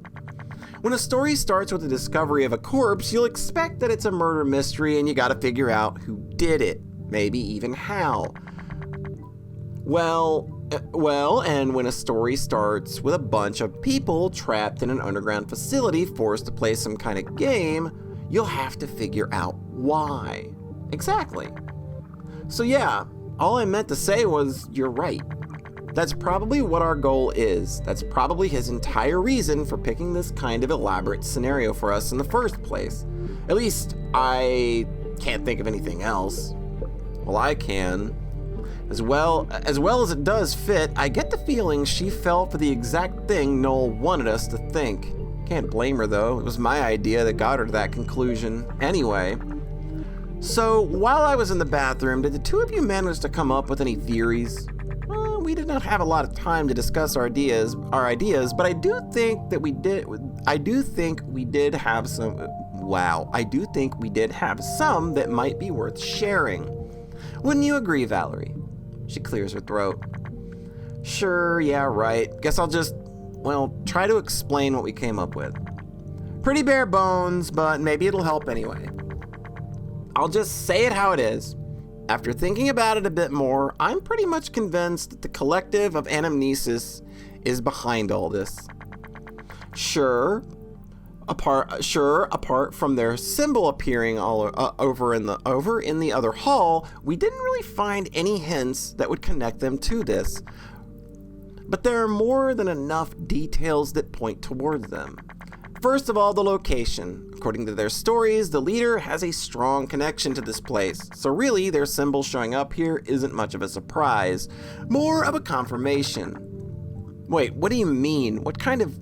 When a story starts with the discovery of a corpse, you'll expect that it's a murder mystery and you gotta figure out who did it, maybe even how. Well, and when a story starts with a bunch of people trapped in an underground facility forced to play some kind of game, you'll have to figure out why. Exactly. So yeah, all I meant to say was, you're right. That's probably what our goal is. That's probably his entire reason for picking this kind of elaborate scenario for us in the first place. At least, I can't think of anything else. Well, I can. As well as it does fit, I get the feeling she fell for the exact thing Noel wanted us to think. Can't blame her though, it was my idea that got her to that conclusion. Anyway, So, while I was in the bathroom, did the two of you manage to come up with any theories? We did not have a lot of time to discuss our ideas, but I do think that we did. I do think we did have some. Wow, I do think we did have some that might be worth sharing. Wouldn't you agree, Valerie? She clears her throat. Sure, yeah, right. Guess I'll just, try to explain what we came up with. Pretty bare bones, but maybe it'll help anyway. I'll just say it how it is. After thinking about it a bit more, I'm pretty much convinced that the collective of Anamnesia is behind all this. Sure, apart from their symbol appearing over in the other hall, we didn't really find any hints that would connect them to this. But there are more than enough details that point towards them. First of all, the location. According to their stories, the leader has a strong connection to this place, so really their symbol showing up here isn't much of a surprise, more of a confirmation. Wait, what do you mean? What kind of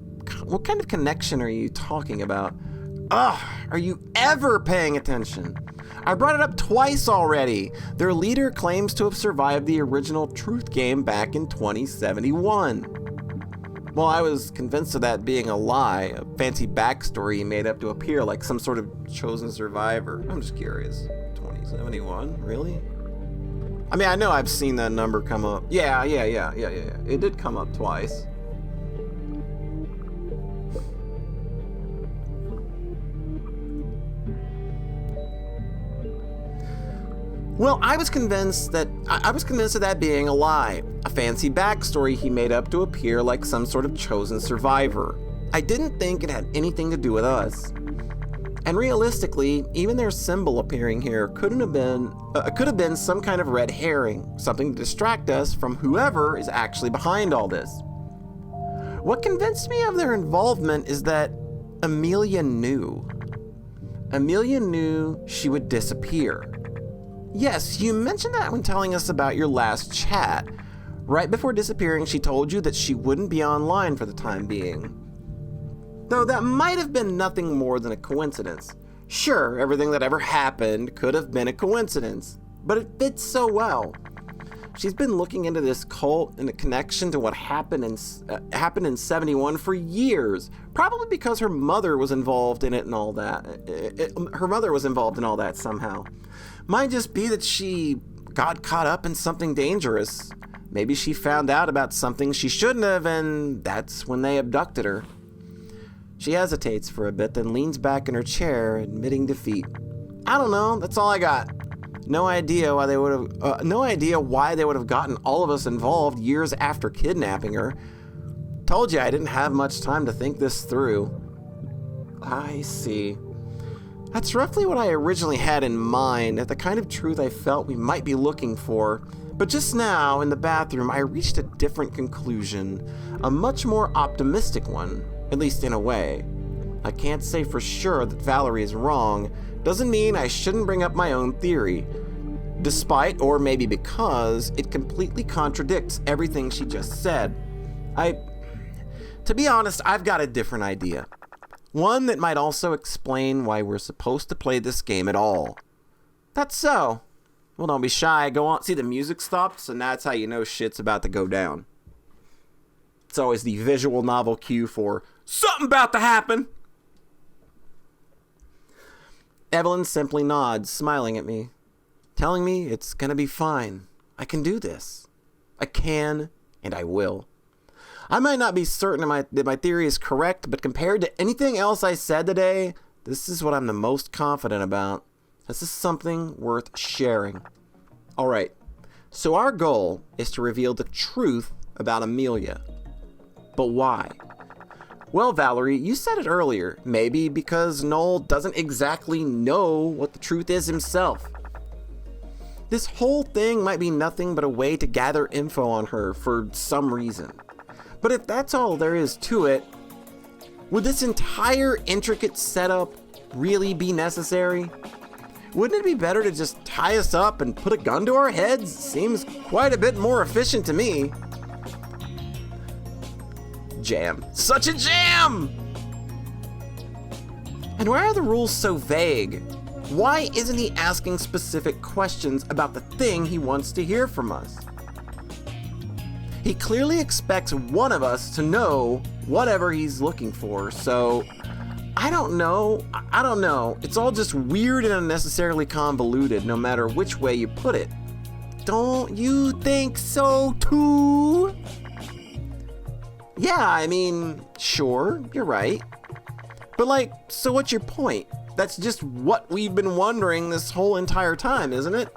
connection are you talking about? Ugh, are you ever paying attention? I brought it up twice already. Their leader claims to have survived the original Truth game back in 2071. Well, I was convinced of that being a lie, a fancy backstory he made up to appear like some sort of chosen survivor. I'm just curious. 2071? Really? I mean, I know I've seen that number come up. Yeah. It did come up twice. Well, I was convinced of that being a lie, a fancy backstory he made up to appear like some sort of chosen survivor. I didn't think it had anything to do with us. And realistically, even their symbol appearing here could have been some kind of red herring, something to distract us from whoever is actually behind all this. What convinced me of their involvement is that Amelia knew. Amelia knew she would disappear. Yes, you mentioned that when telling us about your last chat. Right before disappearing, she told you that she wouldn't be online for the time being. Though that might have been nothing more than a coincidence. Sure, everything that ever happened could have been a coincidence, but it fits so well. She's been looking into this cult and a connection to what happened in 71 for years, probably because her mother was involved in it and all that. Her mother was involved in all that somehow. Might just be that she got caught up in something dangerous. Maybe she found out about something she shouldn't have, and that's when they abducted her. She hesitates for a bit, then leans back in her chair, admitting defeat. I don't know, that's all I got. No idea why they would have gotten all of us involved years after kidnapping her. Told you I didn't have much time to think this through. I see. That's roughly what I originally had in mind, the kind of truth I felt we might be looking for. But just now, in the bathroom, I reached a different conclusion, a much more optimistic one, at least in a way. I can't say for sure that Valerie is wrong, doesn't mean I shouldn't bring up my own theory, despite, or maybe because, it completely contradicts everything she just said. To be honest, I've got a different idea. One that might also explain why we're supposed to play this game at all. That's so. Well, don't be shy. Go on. See, the music stopped, so that's how you know shit's about to go down. It's always the visual novel cue for something about to happen. Evelyn simply nods, smiling at me, telling me it's gonna be fine. I can do this. I can, and I will. I might not be certain that my theory is correct, but compared to anything else I said today, this is what I'm the most confident about. This is something worth sharing. Alright, so our goal is to reveal the truth about Amelia. But why? Well, Valerie, you said it earlier. Maybe because Noel doesn't exactly know what the truth is himself. This whole thing might be nothing but a way to gather info on her for some reason. But if that's all there is to it, would this entire intricate setup really be necessary? Wouldn't it be better to just tie us up and put a gun to our heads? Seems quite a bit more efficient to me. Jam. Such a jam! And why are the rules so vague? Why isn't he asking specific questions about the thing he wants to hear from us? He clearly expects one of us to know whatever he's looking for, so I don't know. It's all just weird and unnecessarily convoluted, no matter which way you put it. Don't you think so too? Yeah, I mean, sure, you're right. But so what's your point? That's just what we've been wondering this whole entire time, isn't it?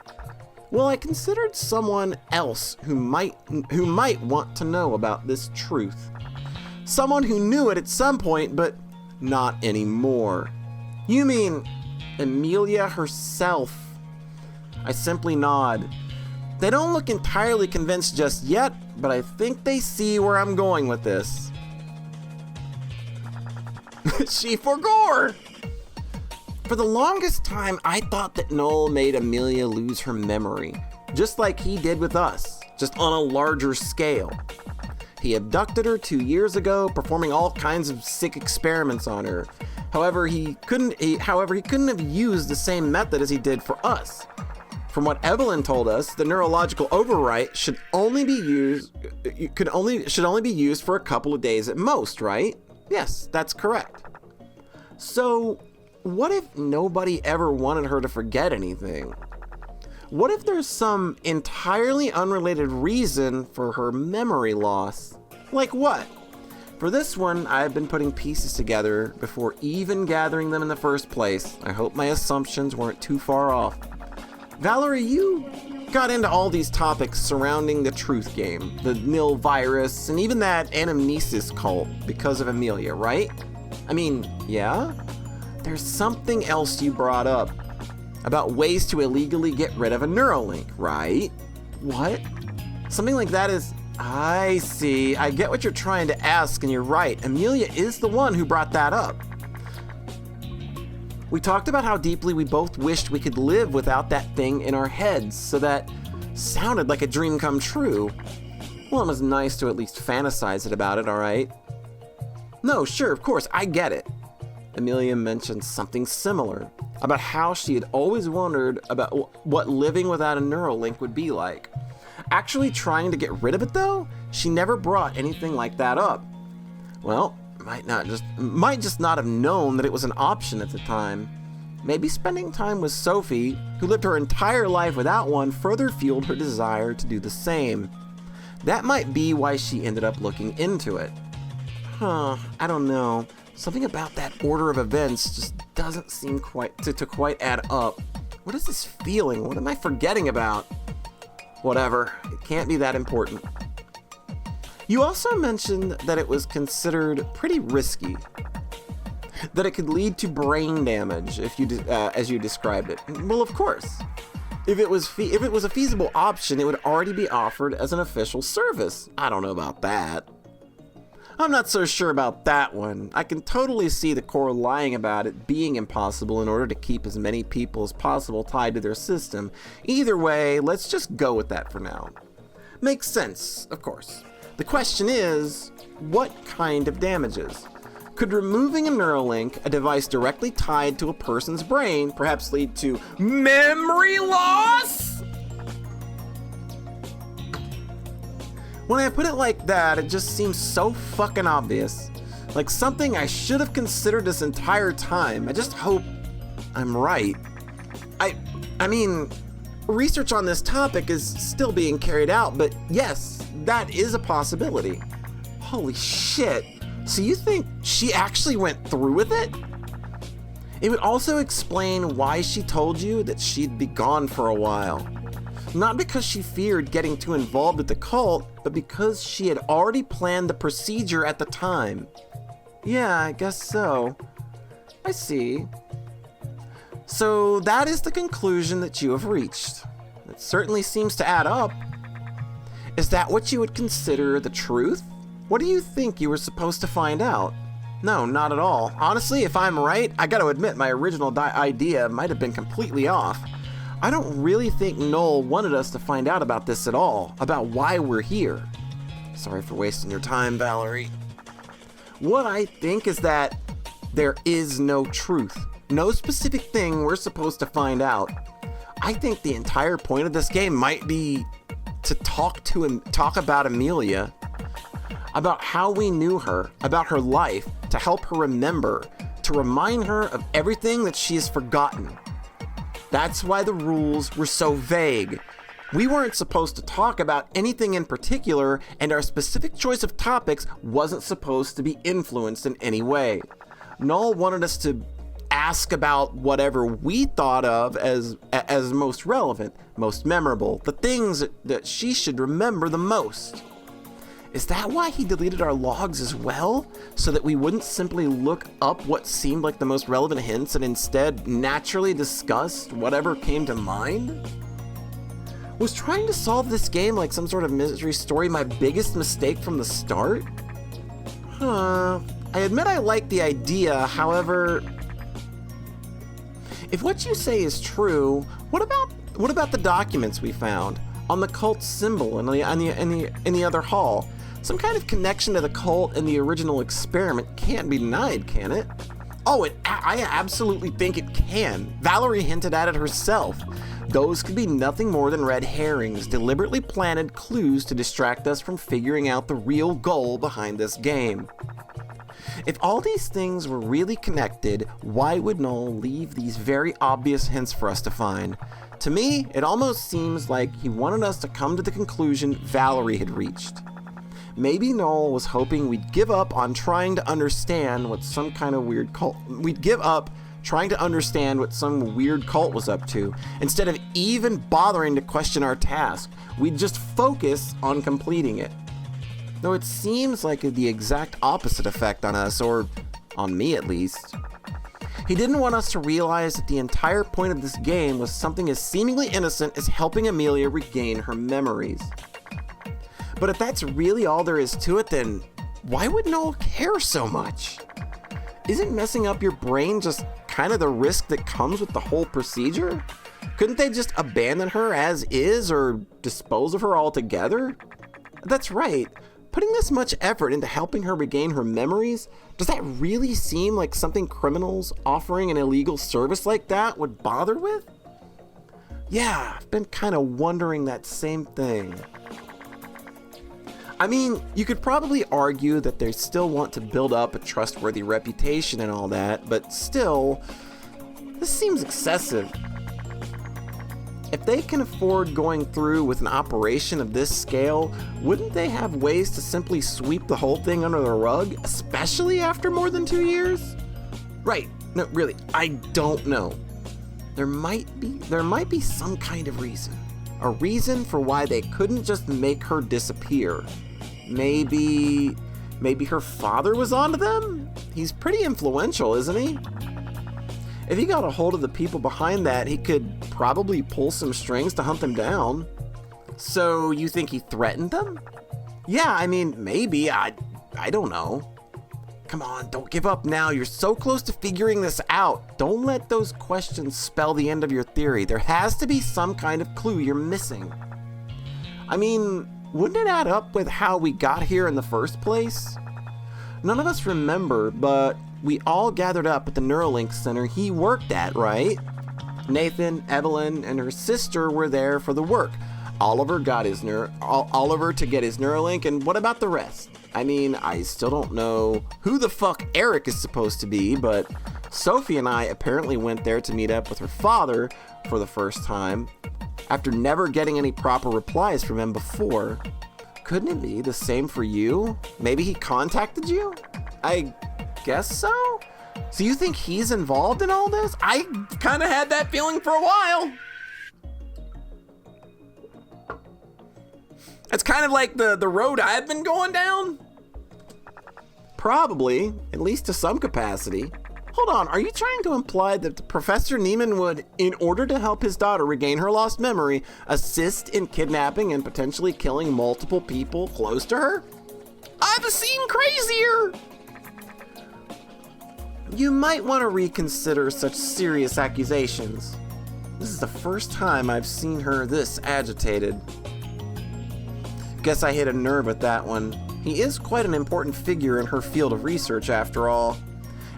Well, I considered someone else who might want to know about this truth. Someone who knew it at some point, but not anymore. You mean Amelia herself? I simply nod. They don't look entirely convinced just yet, but I think they see where I'm going with this. She forgore! For the longest time, I thought that Noel made Amelia lose her memory, just like he did with us, just on a larger scale. He abducted her 2 years ago, performing all kinds of sick experiments on her. However, he couldn't have used the same method as he did for us. From what Evelyn told us, the neurological overwrite should only be used for a couple of days at most, right? Yes, that's correct. So, what if nobody ever wanted her to forget anything? What if there's some entirely unrelated reason for her memory loss? Like what? For this one, I've been putting pieces together before even gathering them in the first place. I hope my assumptions weren't too far off. Valerie, you got into all these topics surrounding the truth game, the nil virus, and even that Anamnesia cult because of Amelia, right? I mean, yeah? There's something else you brought up about ways to illegally get rid of a Neuralink, right? What? Something like that is... I see. I get what you're trying to ask, and you're right. Amelia is the one who brought that up. We talked about how deeply we both wished we could live without that thing in our heads, so that sounded like a dream come true. Well, it was nice to at least fantasize about it, all right? No, sure, of course, I get it. Amelia mentioned something similar, about how she had always wondered about what living without a Neuralink would be like. Actually trying to get rid of it though, she never brought anything like that up. Well, might just not have known that it was an option at the time. Maybe spending time with Sophie, who lived her entire life without one, further fueled her desire to do the same. That might be why she ended up looking into it. I don't know. Something about that order of events just doesn't seem quite add up. What is this feeling? What am I forgetting about? Whatever, it can't be that important. You also mentioned that it was considered pretty risky, that it could lead to brain damage as you described it. Well, of course. If it was a feasible option, it would already be offered as an official service. I don't know about that. I'm not so sure about that one. I can totally see the Corps lying about it being impossible in order to keep as many people as possible tied to their system. Either way, let's just go with that for now. Makes sense, of course. The question is, what kind of damages? Could removing a Neuralink, a device directly tied to a person's brain, perhaps lead to memory loss? When I put it like that, it just seems so fucking obvious. Like something I should have considered this entire time. I just hope I'm right. I mean, research on this topic is still being carried out, but yes, that is a possibility. Holy shit. So you think she actually went through with it? It would also explain why she told you that she'd be gone for a while. Not because she feared getting too involved with the cult, but because she had already planned the procedure at the time. Yeah, I guess so. I see. So that is the conclusion that you have reached. It certainly seems to add up. Is that what you would consider the truth? What do you think you were supposed to find out? No, not at all. Honestly, if I'm right, I gotta admit my original idea might have been completely off. I don't really think Noel wanted us to find out about this at all, about why we're here. Sorry for wasting your time, Valerie. What I think is that there is no truth. no specific thing we're supposed to find out. I think the entire point of this game might be to talk about Amelia, about how we knew her, about her life, to help her remember, to remind her of everything that she has forgotten. That's why the rules were so vague. We weren't supposed to talk about anything in particular, and our specific choice of topics wasn't supposed to be influenced in any way. Null wanted us to ask about whatever we thought of as most relevant, most memorable, the things that she should remember the most. Is that why he deleted our logs as well? So that we wouldn't simply look up what seemed like the most relevant hints and instead naturally discuss whatever came to mind? Was trying to solve this game like some sort of mystery story my biggest mistake from the start? I admit I like the idea, however, if what you say is true, what about the documents we found on the cult symbol in the other hall? Some kind of connection to the cult and the original experiment can't be denied, can it? Oh, I absolutely think it can. Valerie hinted at it herself. Those could be nothing more than red herrings, deliberately planted clues to distract us from figuring out the real goal behind this game. If all these things were really connected, why would Null leave these very obvious hints for us to find? To me, it almost seems like he wanted us to come to the conclusion Valerie had reached. Maybe Null was hoping we'd give up on trying to understand what some kind of weird cult... We'd give up trying to understand what some weird cult was up to. Instead of even bothering to question our task, we'd just focus on completing it. Though it seems like the exact opposite effect on us, or on me at least. He didn't want us to realize that the entire point of this game was something as seemingly innocent as helping Amelia regain her memories. But if that's really all there is to it, then why would Noel care so much? Isn't messing up your brain just kind of the risk that comes with the whole procedure? Couldn't they just abandon her as is or dispose of her altogether? That's right. Putting this much effort into helping her regain her memories, does that really seem like something criminals offering an illegal service like that would bother with? Yeah, I've been kind of wondering that same thing. I mean, you could probably argue that they still want to build up a trustworthy reputation and all that, but still, this seems excessive. If they can afford going through with an operation of this scale, wouldn't they have ways to simply sweep the whole thing under the rug, especially after more than 2 years? Right, no, really, I don't know. There might be some kind of reason. A reason for why they couldn't just make her disappear. Maybe her father was onto them? He's pretty influential, isn't he? If he got a hold of the people behind that, he could probably pull some strings to hunt them down. So you think he threatened them? Yeah, I mean, maybe. I don't know. Come on, don't give up now. You're so close to figuring this out. Don't let those questions spell the end of your theory. There has to be some kind of clue you're missing. I mean, wouldn't it add up with how we got here in the first place? None of us remember, but we all gathered up at the Neuralink Center he worked at, right? Nathan, Evelyn, and her sister were there for the work. Oliver to get his Neuralink, and what about the rest? I mean, I still don't know who the fuck Eric is supposed to be, but Sophie and I apparently went there to meet up with her father for the first time, after never getting any proper replies from him before. Couldn't it be the same for you? Maybe he contacted you? I guess so? So you think he's involved in all this? I kind of had that feeling for a while. It's kind of like the road I've been going down. Probably, at least to some capacity. Hold on, are you trying to imply that Professor Neiman would, in order to help his daughter regain her lost memory, assist in kidnapping and potentially killing multiple people close to her? I've seen crazier! You might want to reconsider such serious accusations. This is the first time I've seen her this agitated. Guess I hit a nerve with that one. He is quite an important figure in her field of research, after all.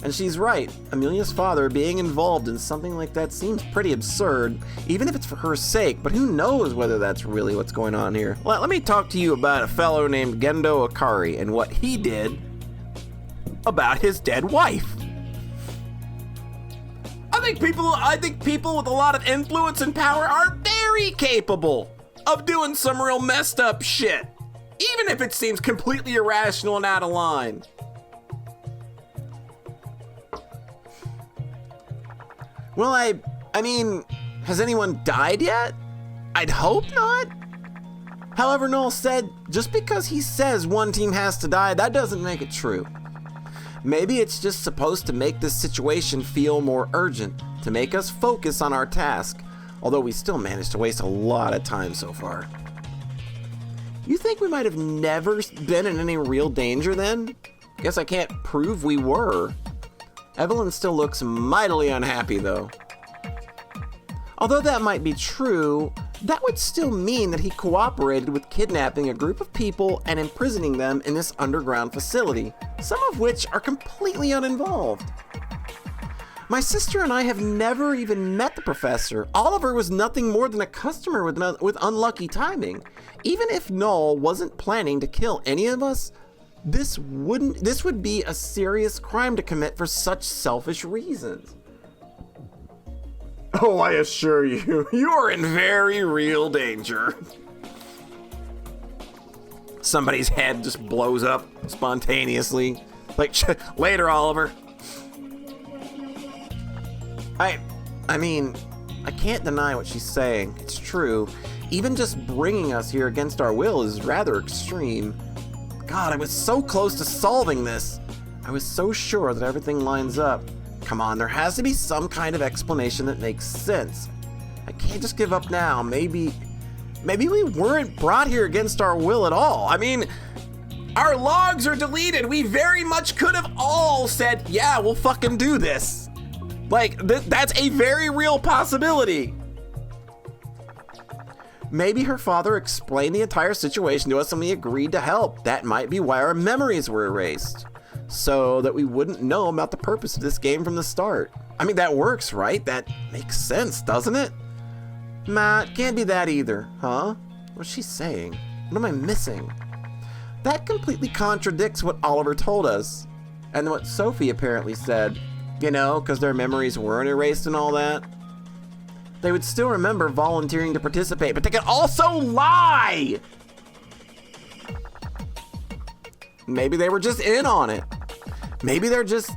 And she's right. Amelia's father being involved in something like that seems pretty absurd, even if it's for her sake, but who knows whether that's really what's going on here. Well, let me talk to you about a fellow named Gendo Akari and what he did about his dead wife. I think people with a lot of influence and power are very capable of doing some real messed up shit, even if it seems completely irrational and out of line. Well, I mean, has anyone died yet? I'd hope not. However, Noel said, just because he says one team has to die, that doesn't make it true. Maybe it's just supposed to make this situation feel more urgent, to make us focus on our task, although we still managed to waste a lot of time so far. You think we might have never been in any real danger then? Guess I can't prove we were. Evelyn still looks mightily unhappy though. Although that might be true, that would still mean that he cooperated with kidnapping a group of people and imprisoning them in this underground facility, some of which are completely uninvolved. My sister and I have never even met the professor. Oliver was nothing more than a customer with unlucky timing. Even if Noel wasn't planning to kill any of us, this would be a serious crime to commit for such selfish reasons. Oh, I assure you, you are in very real danger. Somebody's head just blows up spontaneously. Like, later, Oliver. I mean, I can't deny what she's saying. It's true. Even just bringing us here against our will is rather extreme. God, I was so close to solving this. I was so sure that everything lines up. Come on, there has to be some kind of explanation that makes sense. I can't just give up now. Maybe we weren't brought here against our will at all. I mean, our logs are deleted. We very much could have all said, yeah, we'll fucking do this. Like, that's a very real possibility. Maybe her father explained the entire situation to us and we agreed to help. That might be why our memories were erased, so that we wouldn't know about the purpose of this game from the start. I mean, that works, right? That makes sense, doesn't it? Matt, can't be that either, huh? What's she saying? What am I missing? That completely contradicts what Oliver told us, and what Sophie apparently said. You know, because their memories weren't erased and all that. They would still remember volunteering to participate, but they could also lie! Maybe they were just in on it. Maybe they're just...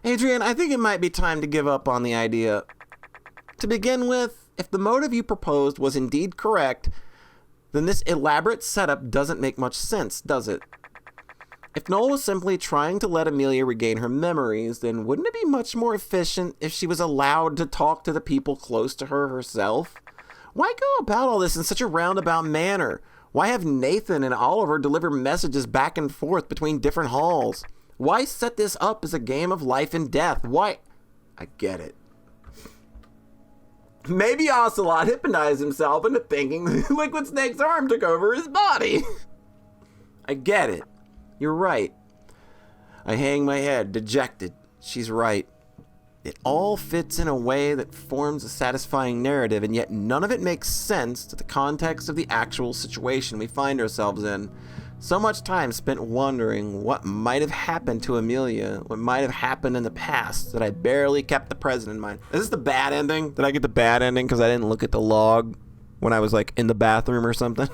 Adrian, I think it might be time to give up on the idea. To begin with, if the motive you proposed was indeed correct, then this elaborate setup doesn't make much sense, does it? If Noel was simply trying to let Amelia regain her memories, then wouldn't it be much more efficient if she was allowed to talk to the people close to her herself? Why go about all this in such a roundabout manner? Why have Nathan and Oliver deliver messages back and forth between different halls? Why set this up as a game of life and death? Why? I get it. Maybe Ocelot hypnotized himself into thinking Liquid Snake's arm took over his body. I get it. You're right. I hang my head, dejected. She's right. It all fits in a way that forms a satisfying narrative, and yet none of it makes sense to the context of the actual situation we find ourselves in. So much time spent wondering what might have happened to Amelia, what might have happened in the past, that I barely kept the present in mind. Is this the bad ending? Did I get the bad ending because I didn't look at the log when I was like in the bathroom or something?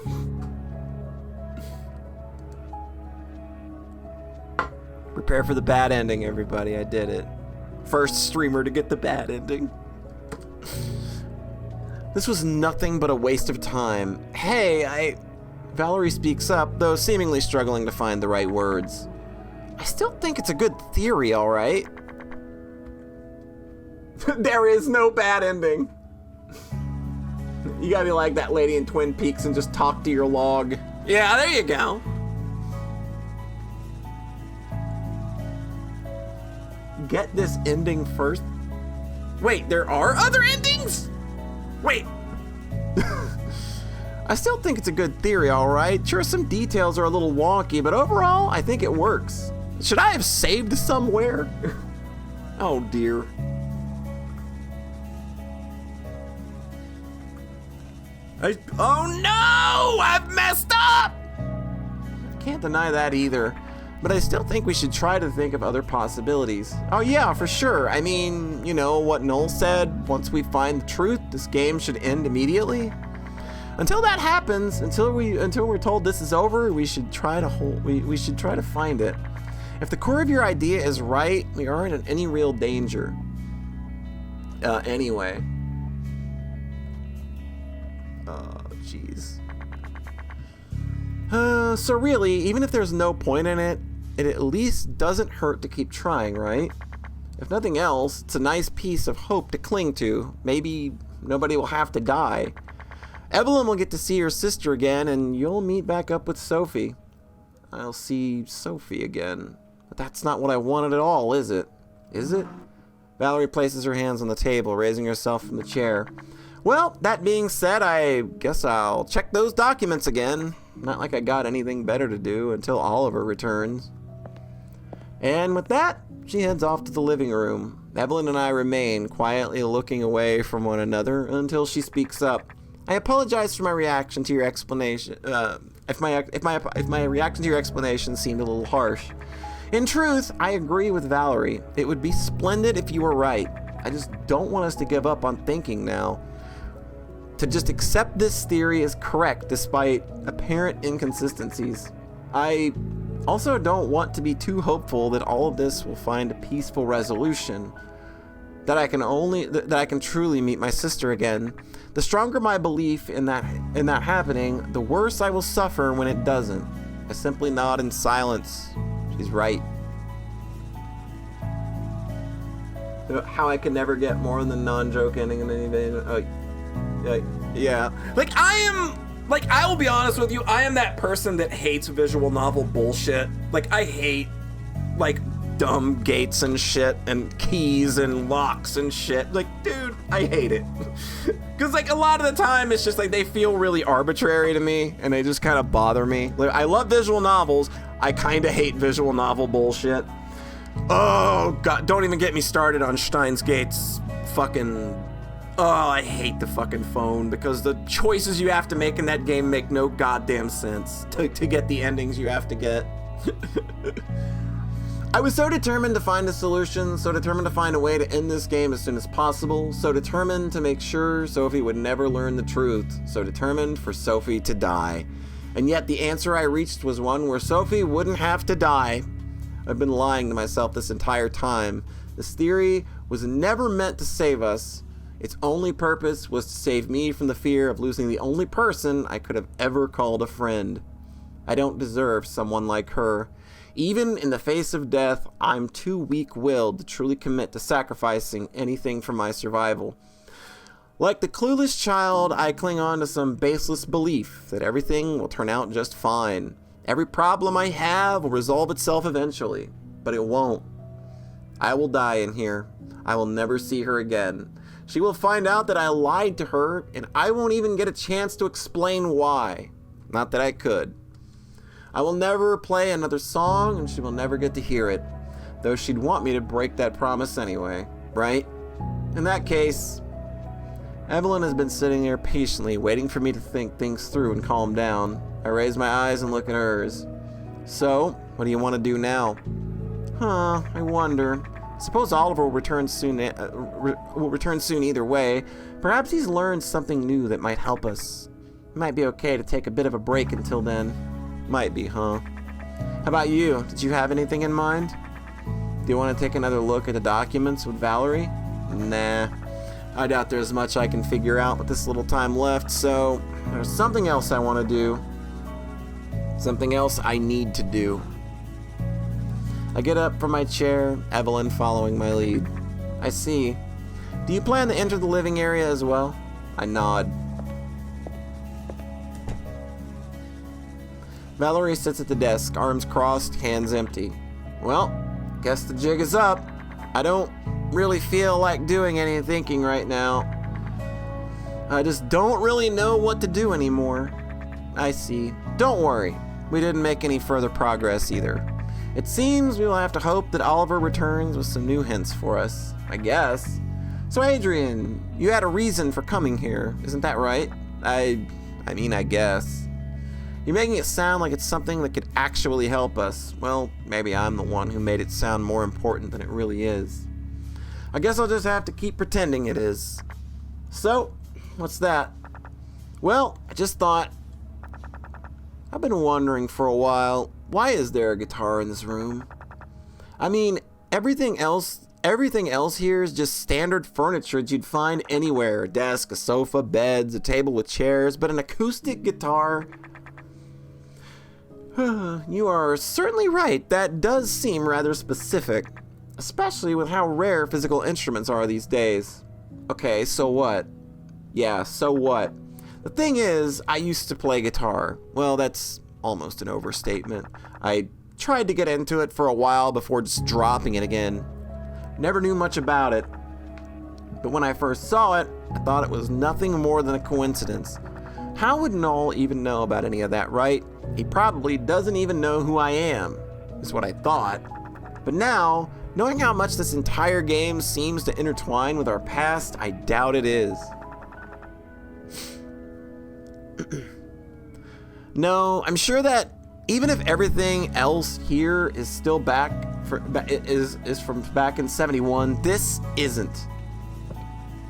Prepare for the bad ending, everybody. I did it. First streamer to get the bad ending. This was nothing but a waste of time. Hey, Valerie speaks up, though seemingly struggling to find the right words. I still think it's a good theory, all right? There is no bad ending. You gotta be like that lady in Twin Peaks and just talk to your log. Yeah, there you go. Get this ending first. Wait, there are other endings? Wait. I still think it's a good theory, all right? Sure, some details are a little wonky, but overall, I think it works. Should I have saved somewhere? Oh, dear. Oh, no! I've messed up! Can't deny that either. But I still think we should try to think of other possibilities. Oh yeah, for sure. I mean, you know what Noel said, once we find the truth, this game should end immediately. Until that happens, until we're told this is over, we should try to find it. If the core of your idea is right, we aren't in any real danger. Anyway. Oh, jeez. So really, even if there's no point in it, it at least doesn't hurt to keep trying, right? If nothing else, it's a nice piece of hope to cling to. Maybe nobody will have to die. Evelyn will get to see her sister again, and you'll meet back up with Sophie. I'll see Sophie again. But that's not what I wanted at all, is it? Is it? Valerie places her hands on the table, raising herself from the chair. Well, that being said, I guess I'll check those documents again. Not like I got anything better to do until Oliver returns. And with that, she heads off to the living room. Evelyn and I remain quietly looking away from one another until she speaks up. I apologize for my reaction to your explanation. If my reaction to your explanation seemed a little harsh. In truth, I agree with Valerie. It would be splendid if you were right. I just don't want us to give up on thinking now. To just accept this theory as correct despite apparent inconsistencies. I also don't want to be too hopeful that all of this will find a peaceful resolution. That I can truly meet my sister again. The stronger my belief in that happening, the worse I will suffer when it doesn't. I simply nod in silence. She's right. How I can never get more than non-joke ending in anything. Yeah. Like, I will be honest with you, I am that person that hates visual novel bullshit. Like, I hate, like, dumb gates and shit, and keys and locks and shit. Like, dude, I hate it. Because, like, a lot of the time, it's just, like, they feel really arbitrary to me, and they just kind of bother me. Like, I love visual novels. I kind of hate visual novel bullshit. Oh, God, don't even get me started on Steins Gate's fucking... Oh, I hate the fucking phone, because the choices you have to make in that game make no goddamn sense to get the endings you have to get. I was so determined to find a solution, so determined to find a way to end this game as soon as possible, so determined to make sure Sophie would never learn the truth, so determined for Sophie to die. And yet the answer I reached was one where Sophie wouldn't have to die. I've been lying to myself this entire time. This theory was never meant to save us. Its only purpose was to save me from the fear of losing the only person I could have ever called a friend. I don't deserve someone like her. Even in the face of death, I'm too weak-willed to truly commit to sacrificing anything for my survival. Like the clueless child, I cling on to some baseless belief that everything will turn out just fine. Every problem I have will resolve itself eventually, but it won't. I will die in here. I will never see her again. She will find out that I lied to her, and I won't even get a chance to explain why. Not that I could. I will never play another song, and she will never get to hear it, though she'd want me to break that promise anyway, right? In that case, Evelyn has been sitting there patiently, waiting for me to think things through and calm down. I raise my eyes and look at hers. So, what do you want to do now? I wonder. Suppose Oliver will return soon. Either way. Perhaps he's learned something new that might help us. It might be okay to take a bit of a break until then. Might be, huh? How about you? Did you have anything in mind? Do you want to take another look at the documents with Valerie? Nah. I doubt there's much I can figure out with this little time left, so there's something else I want to do. Something else I need to do. I get up from my chair, Evelyn following my lead. I see. Do you plan to enter the living area as well? I nod. Valerie sits at the desk, arms crossed, hands empty. Well, guess the jig is up. I don't really feel like doing any thinking right now. I just don't really know what to do anymore. I see. Don't worry. We didn't make any further progress either. It seems we will have to hope that Oliver returns with some new hints for us, I guess. So Adrian, you had a reason for coming here, isn't that right? I mean, I guess. You're making it sound like it's something that could actually help us. Well, maybe I'm the one who made it sound more important than it really is. I guess I'll just have to keep pretending it is. So, what's that? Well, I just thought, I've been wondering for a while, why is there a guitar in this room? I mean, everything else here is just standard furniture that you'd find anywhere. A desk, a sofa, beds, a table with chairs, but an acoustic guitar? You are certainly right. That does seem rather specific, especially with how rare physical instruments are these days. Okay, so what? Yeah, so what? The thing is, I used to play guitar. Well, that's almost an overstatement. I tried to get into it for a while before just dropping it again. Never knew much about it. But when I first saw it, I thought it was nothing more than a coincidence. How would Noel even know about any of that, right? He probably doesn't even know who I am, is what I thought. But now, knowing how much this entire game seems to intertwine with our past, I doubt it is. No, I'm sure that even if everything else here is still is from back in 71, this isn't.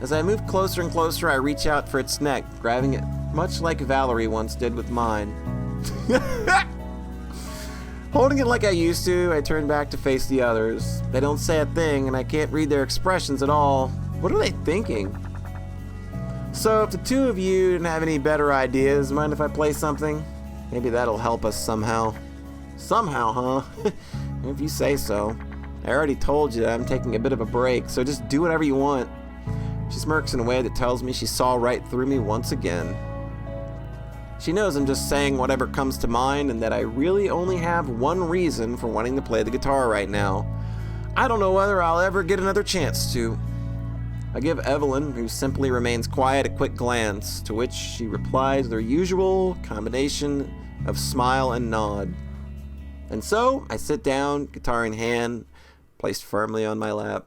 As I move closer and closer, I reach out for its neck, grabbing it much like Valerie once did with mine. Holding it like I used to, I turn back to face the others. They don't say a thing, and I can't read their expressions at all. What are they thinking? So if the two of you didn't have any better ideas, mind if I play something? Maybe that'll help us somehow. Somehow, huh? If you say so. I already told you that I'm taking a bit of a break, so just do whatever you want. She smirks in a way that tells me she saw right through me once again. She knows I'm just saying whatever comes to mind and that I really only have one reason for wanting to play the guitar right now. I don't know whether I'll ever get another chance to. I give Evelyn, who simply remains quiet, a quick glance, to which she replies their usual combination of smile and nod. And so, I sit down, guitar in hand, placed firmly on my lap.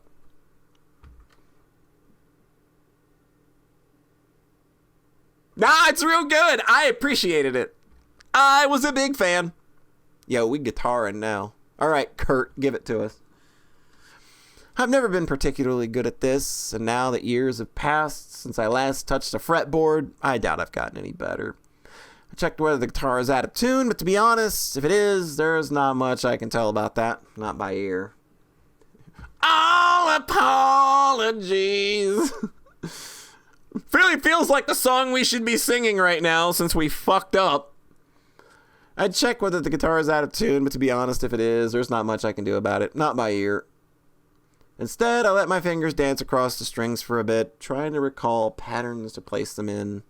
Nah, it's real good. I appreciated it. I was a big fan. Yo, we guitaring now. All right, Kurt, give it to us. I've never been particularly good at this, and now that years have passed since I last touched a fretboard, I doubt I've gotten any better. I checked whether the guitar is out of tune, but to be honest, if it is, there's not much I can tell about that. Not by ear. All apologies. Really feels like the song we should be singing right now since we fucked up. I'd check whether the guitar is out of tune, but to be honest, if it is, there's not much I can do about it. Not by ear. Instead, I let my fingers dance across the strings for a bit, trying to recall patterns to place them in.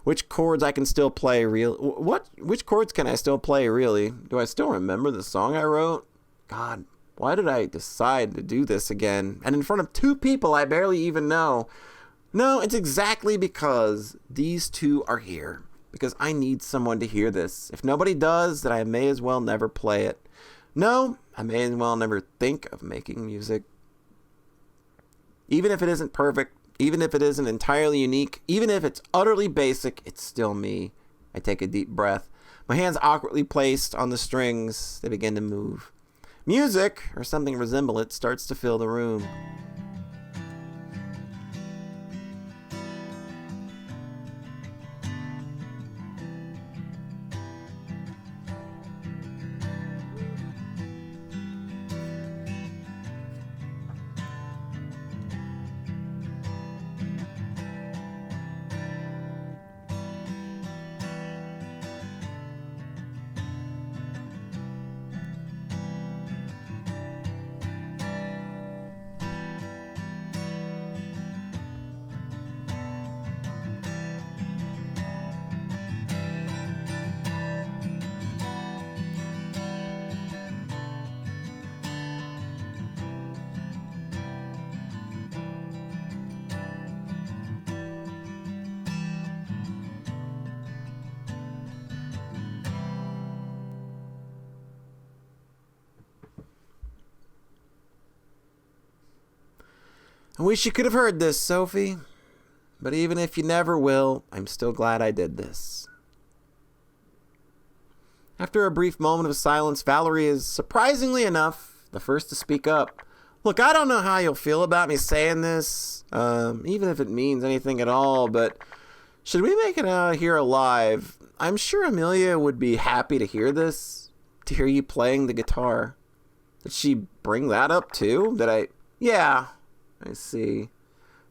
Which chords I can still play which chords can I still play, really? Do I still remember the song I wrote? God, why did I decide to do this again? And in front of two people I barely even know. No, it's exactly because these two are here. Because I need someone to hear this. If nobody does, then I may as well never play it. No, I may as well never think of making music. Even if it isn't perfect, even if it isn't entirely unique, even if it's utterly basic, it's still me. I take a deep breath. My hands awkwardly placed on the strings, they begin to move. Music, or something resembling it, starts to fill the room. I wish you could have heard this, Sophie. But even if you never will, I'm still glad I did this. After a brief moment of silence, Valerie is, surprisingly enough, the first to speak up. Look, I don't know how you'll feel about me saying this, even if it means anything at all, but should we make it out here alive? I'm sure Amelia would be happy to hear this, to hear you playing the guitar. Did she bring that up too? Yeah, I see.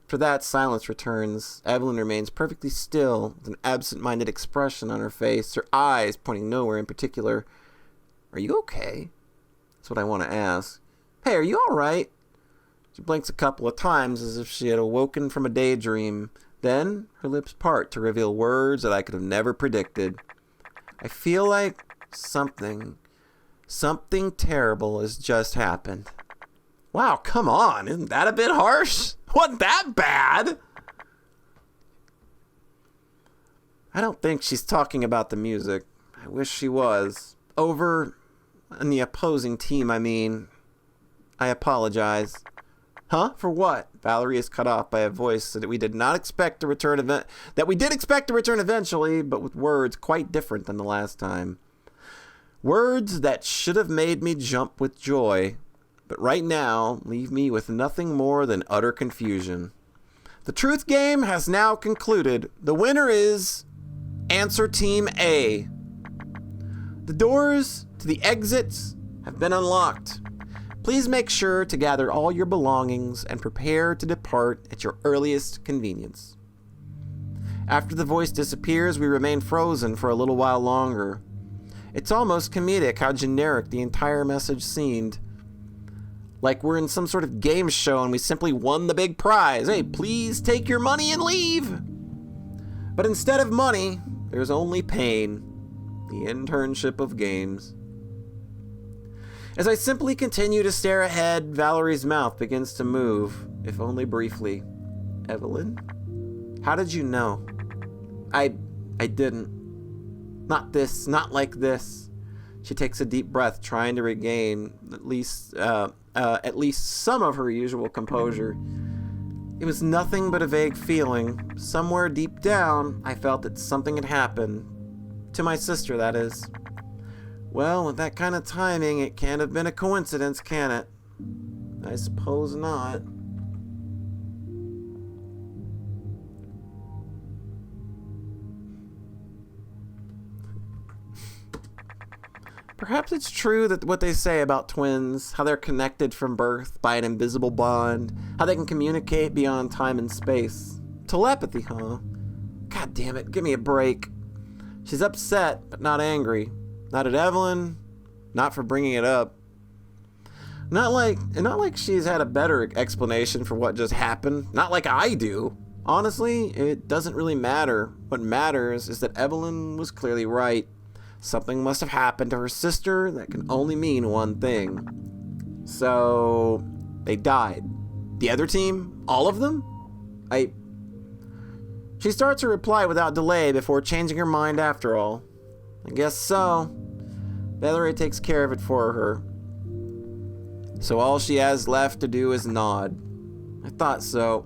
For that, silence returns. Evelyn remains perfectly still, with an absent-minded expression on her face, her eyes pointing nowhere in particular. Are you okay? That's what I want to ask. Hey, are you all right? She blinks a couple of times as if she had awoken from a daydream. Then, her lips part to reveal words that I could have never predicted. I feel like something terrible has just happened. Wow, come on. Isn't that a bit harsh? Wasn't that bad? I don't think she's talking about the music. I wish she was. Over on the opposing team, I mean. I apologize. Huh? For what? Valerie is cut off by a voice that we did expect to return eventually, but with words quite different than the last time. Words that should have made me jump with joy, but right now leave me with nothing more than utter confusion. The truth game has now concluded. The winner is Answer Team A. The doors to the exits have been unlocked. Please make sure to gather all your belongings and prepare to depart at your earliest convenience. After the voice disappears, we remain frozen for a little while longer. It's almost comedic how generic the entire message seemed. Like we're in some sort of game show and we simply won the big prize. Hey, please take your money and leave. But instead of money, there's only pain. The internship of games. As I simply continue to stare ahead, Valerie's mouth begins to move, if only briefly. Evelyn? How did you know? I didn't. Not this, not like this. She takes a deep breath, trying to regain at least some of her usual composure. It was nothing but a vague feeling. Somewhere deep down, I felt that something had happened. To my sister, that is. Well, with that kind of timing, it can't have been a coincidence, can it? I suppose not. Perhaps it's true that what they say about twins, how they're connected from birth by an invisible bond, how they can communicate beyond time and space. Telepathy, huh? God damn it, give me a break. She's upset, but not angry. Not at Evelyn, not for bringing it up. Not like she's had a better explanation for what just happened. Not like I do. Honestly, it doesn't really matter. What matters is that Evelyn was clearly right. Something must have happened to her sister that can only mean one thing. So, they died. The other team? All of them? She starts to reply without delay before changing her mind after all. I guess so. Valerie takes care of it for her. So all she has left to do is nod. I thought so.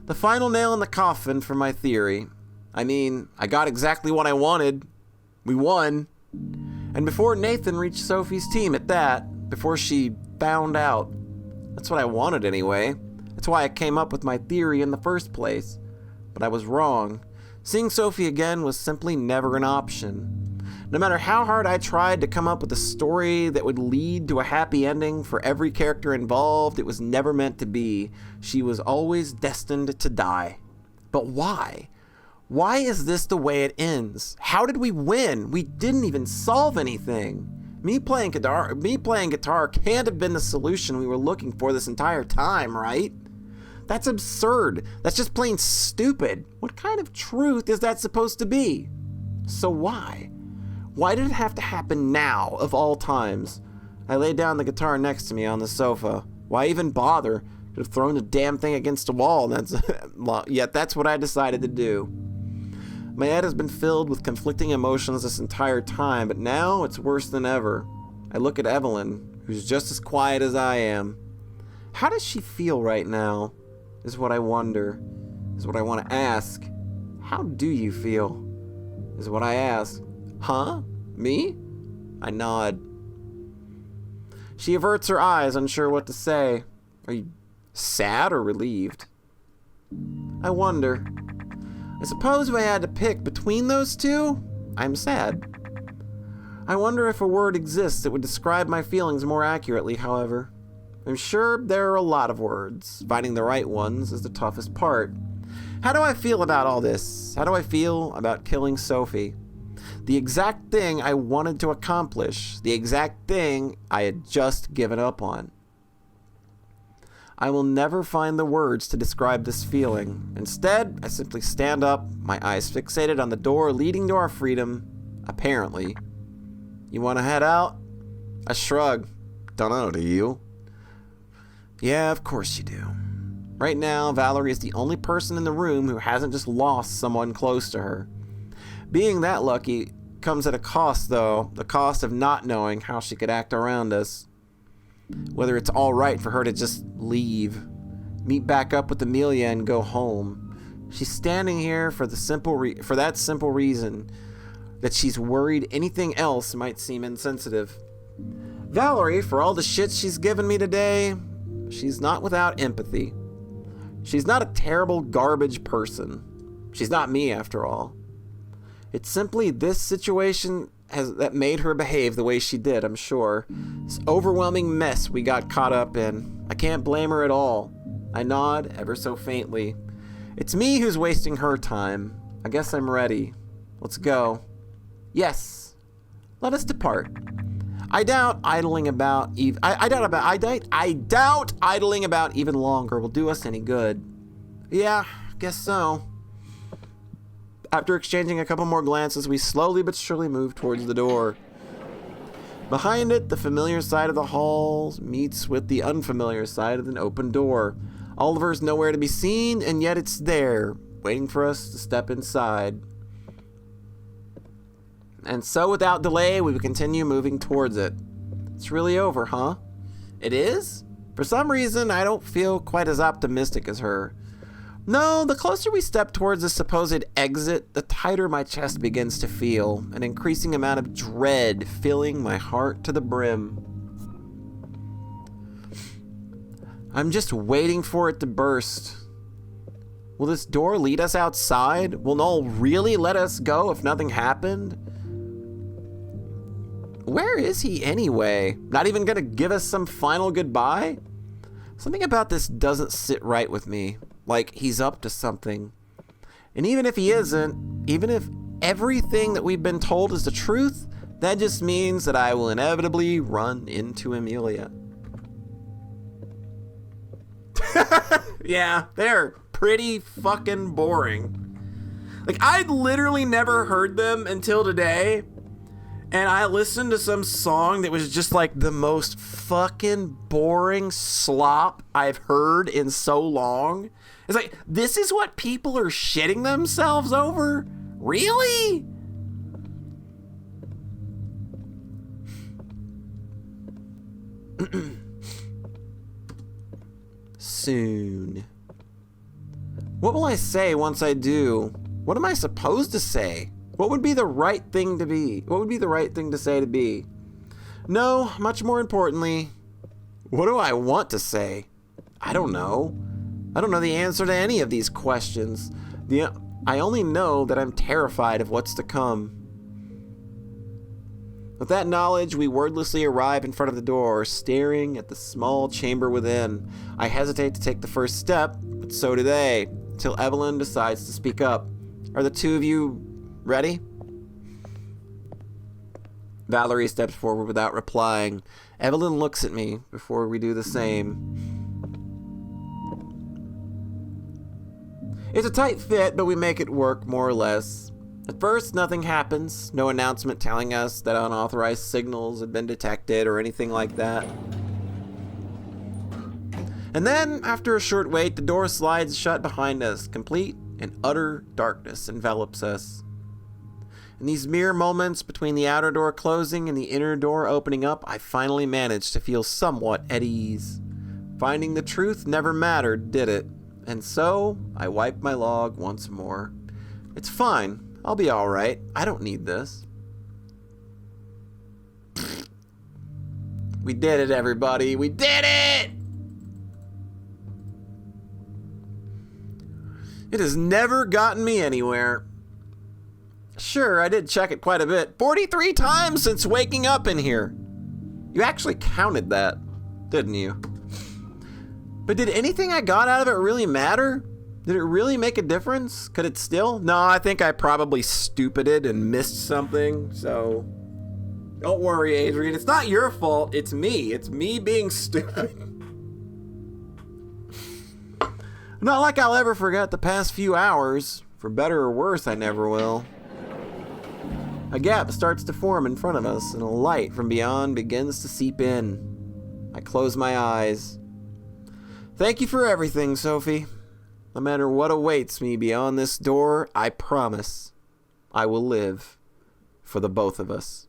The final nail in the coffin for my theory. I mean, I got exactly what I wanted. We won. And before Nathan reached Sophie's team at that, before she found out. That's what I wanted anyway. That's why I came up with my theory in the first place. But I was wrong. Seeing Sophie again was simply never an option. No matter how hard I tried to come up with a story that would lead to a happy ending for every character involved, it was never meant to be. She was always destined to die. But why? Why is this the way it ends? How did we win? We didn't even solve anything. Me playing guitar can't have been the solution we were looking for this entire time, right? That's absurd. That's just plain stupid. What kind of truth is that supposed to be? So why? Why did it have to happen now, of all times? I laid down the guitar next to me on the sofa. Why even bother? Could have thrown the damn thing against a wall. Yet that's what I decided to do. My head has been filled with conflicting emotions this entire time, but now it's worse than ever. I look at Evelyn, who's just as quiet as I am. How does she feel right now? is what I wonder, is what I want to ask. How do you feel? Is what I ask. Huh? Me? I nod. She averts her eyes, unsure what to say. Are you sad or relieved? I wonder. I suppose if I had to pick between those two, I'm sad. I wonder if a word exists that would describe my feelings more accurately, however. I'm sure there are a lot of words. Finding the right ones is the toughest part. How do I feel about all this? How do I feel about killing Sophie? The exact thing I wanted to accomplish. The exact thing I had just given up on. I will never find the words to describe this feeling. Instead, I simply stand up, my eyes fixated on the door leading to our freedom, apparently. You want to head out? I shrug. Dunno, do you? Yeah, of course you do. Right now, Valerie is the only person in the room who hasn't just lost someone close to her. Being that lucky comes at a cost, though, the cost of not knowing how she could act around us. Whether it's all right for her to just leave, meet back up with Amelia and go home. She's standing here for that simple reason, that she's worried anything else might seem insensitive. Valerie, for all the shit she's given me today, she's not without empathy. She's not a terrible garbage person. She's not me, after all. It's simply this situation that made her behave the way she did, I'm sure. This overwhelming mess we got caught up in. I can't blame her at all. I nod ever so faintly. It's me who's wasting her time. I guess I'm ready. Let's go. Yes. Let us depart. I doubt idling about even longer will do us any good. Yeah, guess so. After exchanging a couple more glances, we slowly but surely move towards the door. Behind it, the familiar side of the hall meets with the unfamiliar side of an open door. Oliver's nowhere to be seen, and yet it's there, waiting for us to step inside. And so, without delay, we continue moving towards it. It's really over, huh? It is? For some reason, I don't feel quite as optimistic as her. No, the closer we step towards the supposed exit, the tighter my chest begins to feel, an increasing amount of dread filling my heart to the brim. I'm just waiting for it to burst. Will this door lead us outside? Will Noel really let us go if nothing happened? Where is he anyway? Not even gonna give us some final goodbye? Something about this doesn't sit right with me. Like he's up to something. And even if he isn't, even if everything that we've been told is the truth, that just means that I will inevitably run into Amelia. Yeah, they're pretty fucking boring. Like, I'd literally never heard them until today. And I listened to some song that was just like the most fucking boring slop I've heard in so long. It's like, this is what people are shitting themselves over? Really? Soon. What will I say once I do? What am I supposed to say? What would be the right thing to be? What would be the right thing to say to be? No, much more importantly, what do I want to say? I don't know. I don't know the answer to any of these questions. I only know that I'm terrified of what's to come. With that knowledge, we wordlessly arrive in front of the door, staring at the small chamber within. I hesitate to take the first step, but so do they, until Evelyn decides to speak up. Are the two of you ready? Valerie steps forward without replying. Evelyn looks at me before we do the same. It's a tight fit, but we make it work more or less. At first, nothing happens. No announcement telling us that unauthorized signals had been detected or anything like that. And then, after a short wait, the door slides shut behind us. Complete and utter darkness envelops us. In these mere moments between the outer door closing and the inner door opening up, I finally managed to feel somewhat at ease. Finding the truth never mattered, did it? And so, I wiped my log once more. It's fine. I'll be alright. I don't need this. We did it, everybody. We did it! It has never gotten me anywhere. Sure, I did check it quite a bit. 43 times since waking up in here. You actually counted that, didn't you? But did anything I got out of it really matter? Did it really make a difference? Could it still? No, I think I probably stupided and missed something, so... Don't worry, Adrian. It's not your fault. It's me. It's me being stupid. Not like I'll ever forget the past few hours. For better or worse, I never will. A gap starts to form in front of us, and a light from beyond begins to seep in. I close my eyes. Thank you for everything, Sophie. No matter what awaits me beyond this door, I promise I will live for the both of us.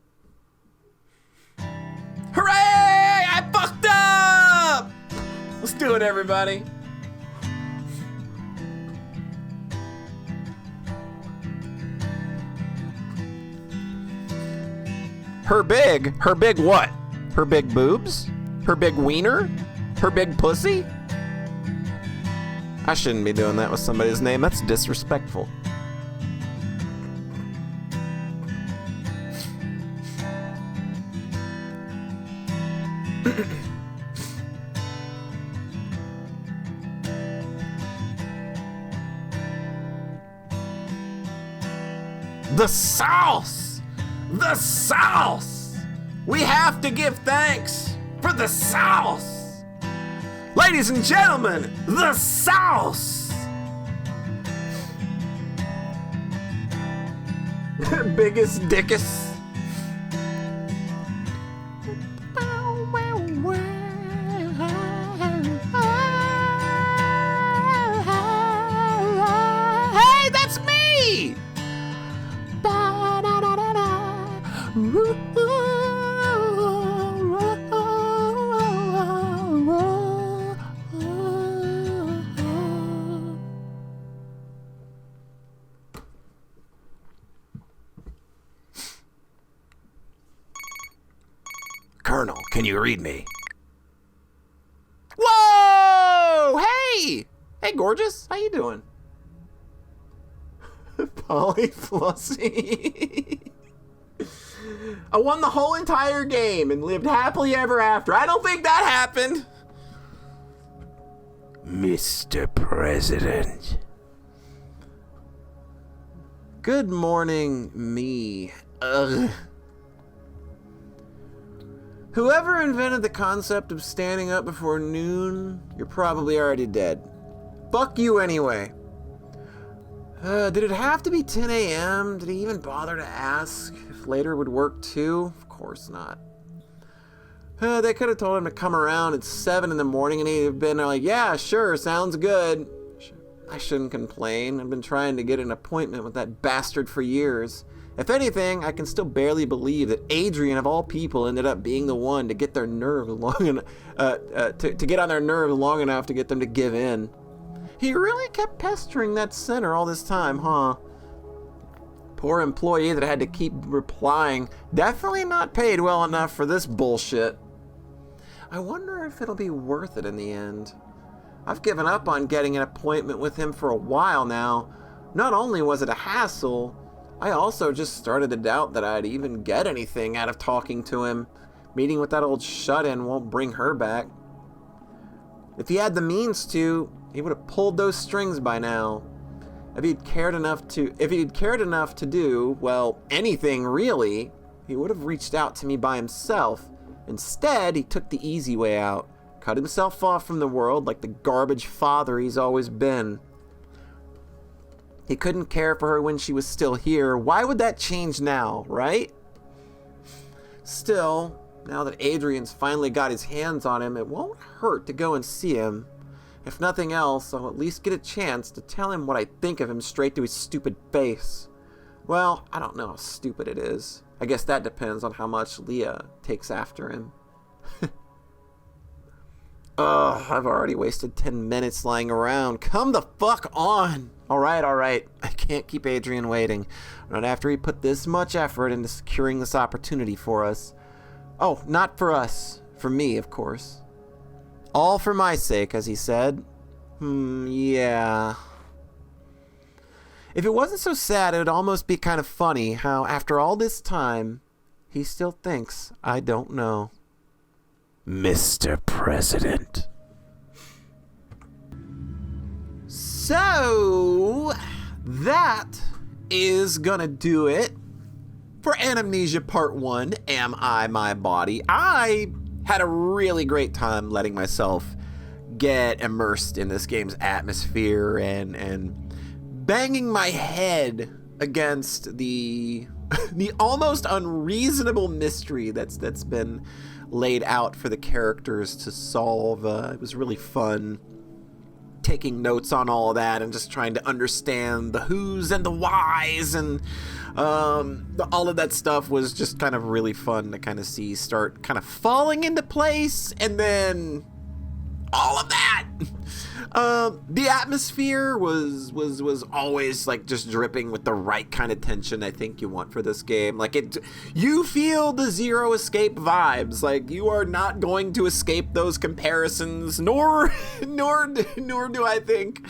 Hooray! I fucked up! Let's do it, everybody. Her big what? Her big boobs? Her big wiener? Her big pussy? I shouldn't be doing that with somebody's name. That's disrespectful. The sauce! The sauce! We have to give thanks for the sauce! Ladies and gentlemen, the sauce! Biggest dickus. Hey, that's me! Colonel, can you read me? Whoa! Hey! Hey, gorgeous. How you doing? Polyflussy. I won the whole entire game and lived happily ever after. I don't think that happened. Mr. President. Good morning, me. Ugh. Whoever invented the concept of standing up before noon, you're probably already dead. Fuck you anyway. Did it have to be 10 a.m.? Did he even bother to ask if later would work too? Of course not. They could have told him to come around at 7 in the morning and he'd have been like, yeah, sure, sounds good. I shouldn't complain. I've been trying to get an appointment with that bastard for years. If anything, I can still barely believe that Adrian, of all people, ended up being the one to get their nerve long enough, to get on their nerves long enough to get them to give in. He really kept pestering that center all this time, huh? Poor employee that had to keep replying. Definitely not paid well enough for this bullshit. I wonder if it'll be worth it in the end. I've given up on getting an appointment with him for a while now. Not only was it a hassle, I also just started to doubt that I'd even get anything out of talking to him. Meeting with that old shut-in won't bring her back. If he had the means to, he would have pulled those strings by now. If he'd cared enough to do, well, anything really, he would have reached out to me by himself. Instead, he took the easy way out, cut himself off from the world like the garbage father he's always been. He couldn't care for her when she was still here. Why would that change now, right? Still, now that Adrian's finally got his hands on him, it won't hurt to go and see him. If nothing else, I'll at least get a chance to tell him what I think of him straight to his stupid face. Well, I don't know how stupid it is. I guess that depends on how much Leah takes after him. Ugh, I've already wasted 10 minutes lying around. Come the fuck on! Alright. I can't keep Adrian waiting. Not after he put this much effort into securing this opportunity for us. Oh, not for us. For me, of course. All for my sake, as he said. Yeah. If it wasn't so sad, it would almost be kind of funny how, after all this time, he still thinks I don't know. Mr. President. So, that is gonna do it for Anamnesia Part 1, Am I My Body? I had a really great time letting myself get immersed in this game's atmosphere and banging my head against the the almost unreasonable mystery that's been laid out for the characters to solve. It was really fun taking notes on all of that and just trying to understand the who's and the whys, and all of that stuff was just kind of really fun to kind of see start kind of falling into place, and then all of that. The atmosphere was always like just dripping with the right kind of tension I think you want for this game. Like you feel the Zero Escape vibes. Like you are not going to escape those comparisons, nor do I think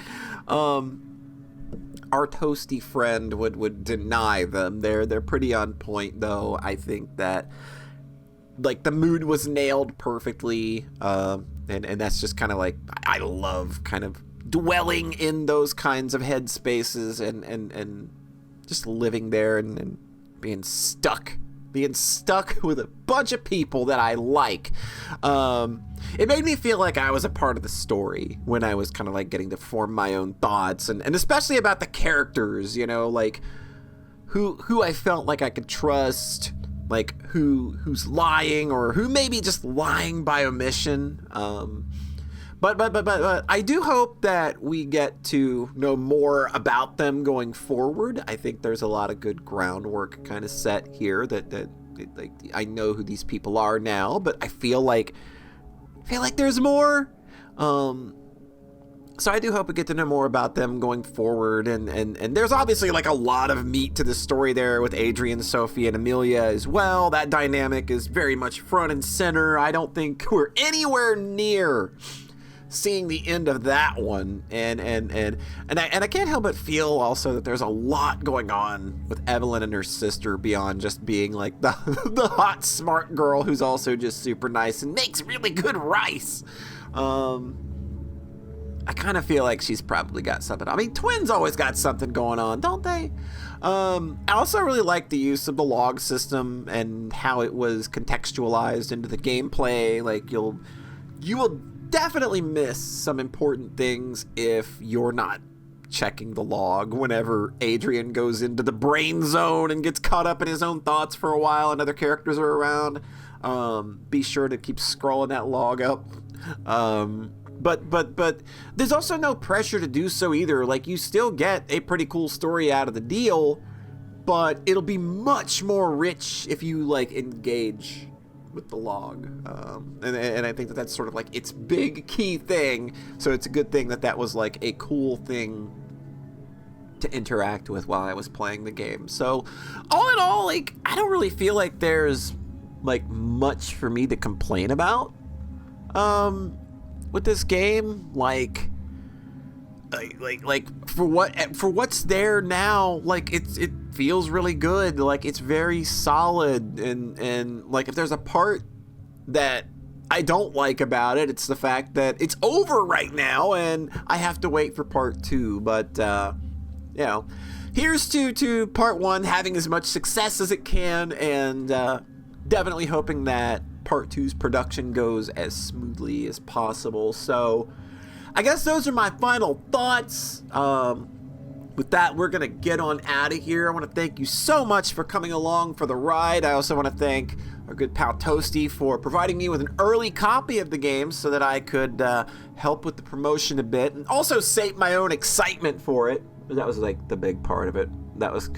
our toasty friend would deny them. They're pretty on point though. I think that like the mood was nailed perfectly. And that's just kind of like, I love kind of dwelling in those kinds of headspaces and just living there and being stuck with a bunch of people that I like. It made me feel like I was a part of the story when I was kind of like getting to form my own thoughts and especially about the characters, you know, like who I felt like I could trust, like who's lying or who may be just lying by omission. But I do hope that we get to know more about them going forward. I think there's a lot of good groundwork kind of set here that like I know who these people are now, but I feel like there's more. So I do hope we get to know more about them going forward, and there's obviously like a lot of meat to the story there with Adrian, Sophie, and Amelia as well. That dynamic is very much front and center. I don't think we're anywhere near seeing the end of that one, and I can't help but feel also that there's a lot going on with Evelyn and her sister beyond just being like the hot smart girl who's also just super nice and makes really good rice. I kind of feel like she's probably got something. I mean, twins always got something going on, don't they? I also really like the use of the log system and how it was contextualized into the gameplay. Like you will definitely miss some important things if you're not checking the log whenever Adrian goes into the brain zone and gets caught up in his own thoughts for a while and other characters are around. Be sure to keep scrolling that log up. But there's also no pressure to do so either. Like, you still get a pretty cool story out of the deal, but it'll be much more rich if you like engage with the log. And I think that that's sort of like its big key thing. So it's a good thing that was like a cool thing to interact with while I was playing the game. So all in all, like, I don't really feel like there's like much for me to complain about. With this game, like for what's there now, like it feels really good. Like it's very solid, and like if there's a part that I don't like about it, it's the fact that it's over right now and I have to wait for part 2. But you know, here's to part 1 having as much success as it can, and definitely hoping that part 2's production goes as smoothly as possible. So I guess those are my final thoughts. With that, we're gonna get on out of here. I want to thank you so much for coming along for the ride. I also want to thank our good pal Toasty for providing me with an early copy of the game so that I could help with the promotion a bit and also sate my own excitement for it. That was like the big part of it. That was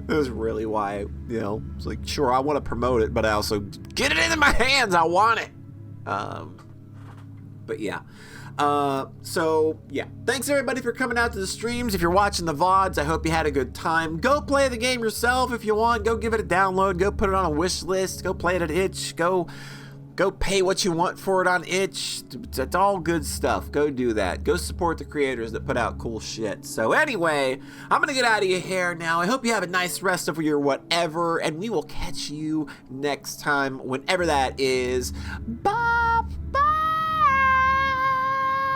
that was really why, you know, it's like, sure, I want to promote it, but I also get it into my hands. I want it. But yeah. So yeah, thanks everybody for coming out to the streams. If you're watching the VODs, I hope you had a good time. Go play the game yourself if you want. Go give it a download. Go put it on a wish list. Go play it at itch. Go pay what you want for it on itch. It's all good stuff. Go do that. Go support the creators that put out cool shit. So anyway, I'm gonna get out of your hair now. I hope you have a nice rest of your whatever, and we will catch you next time, whenever that is. Bye.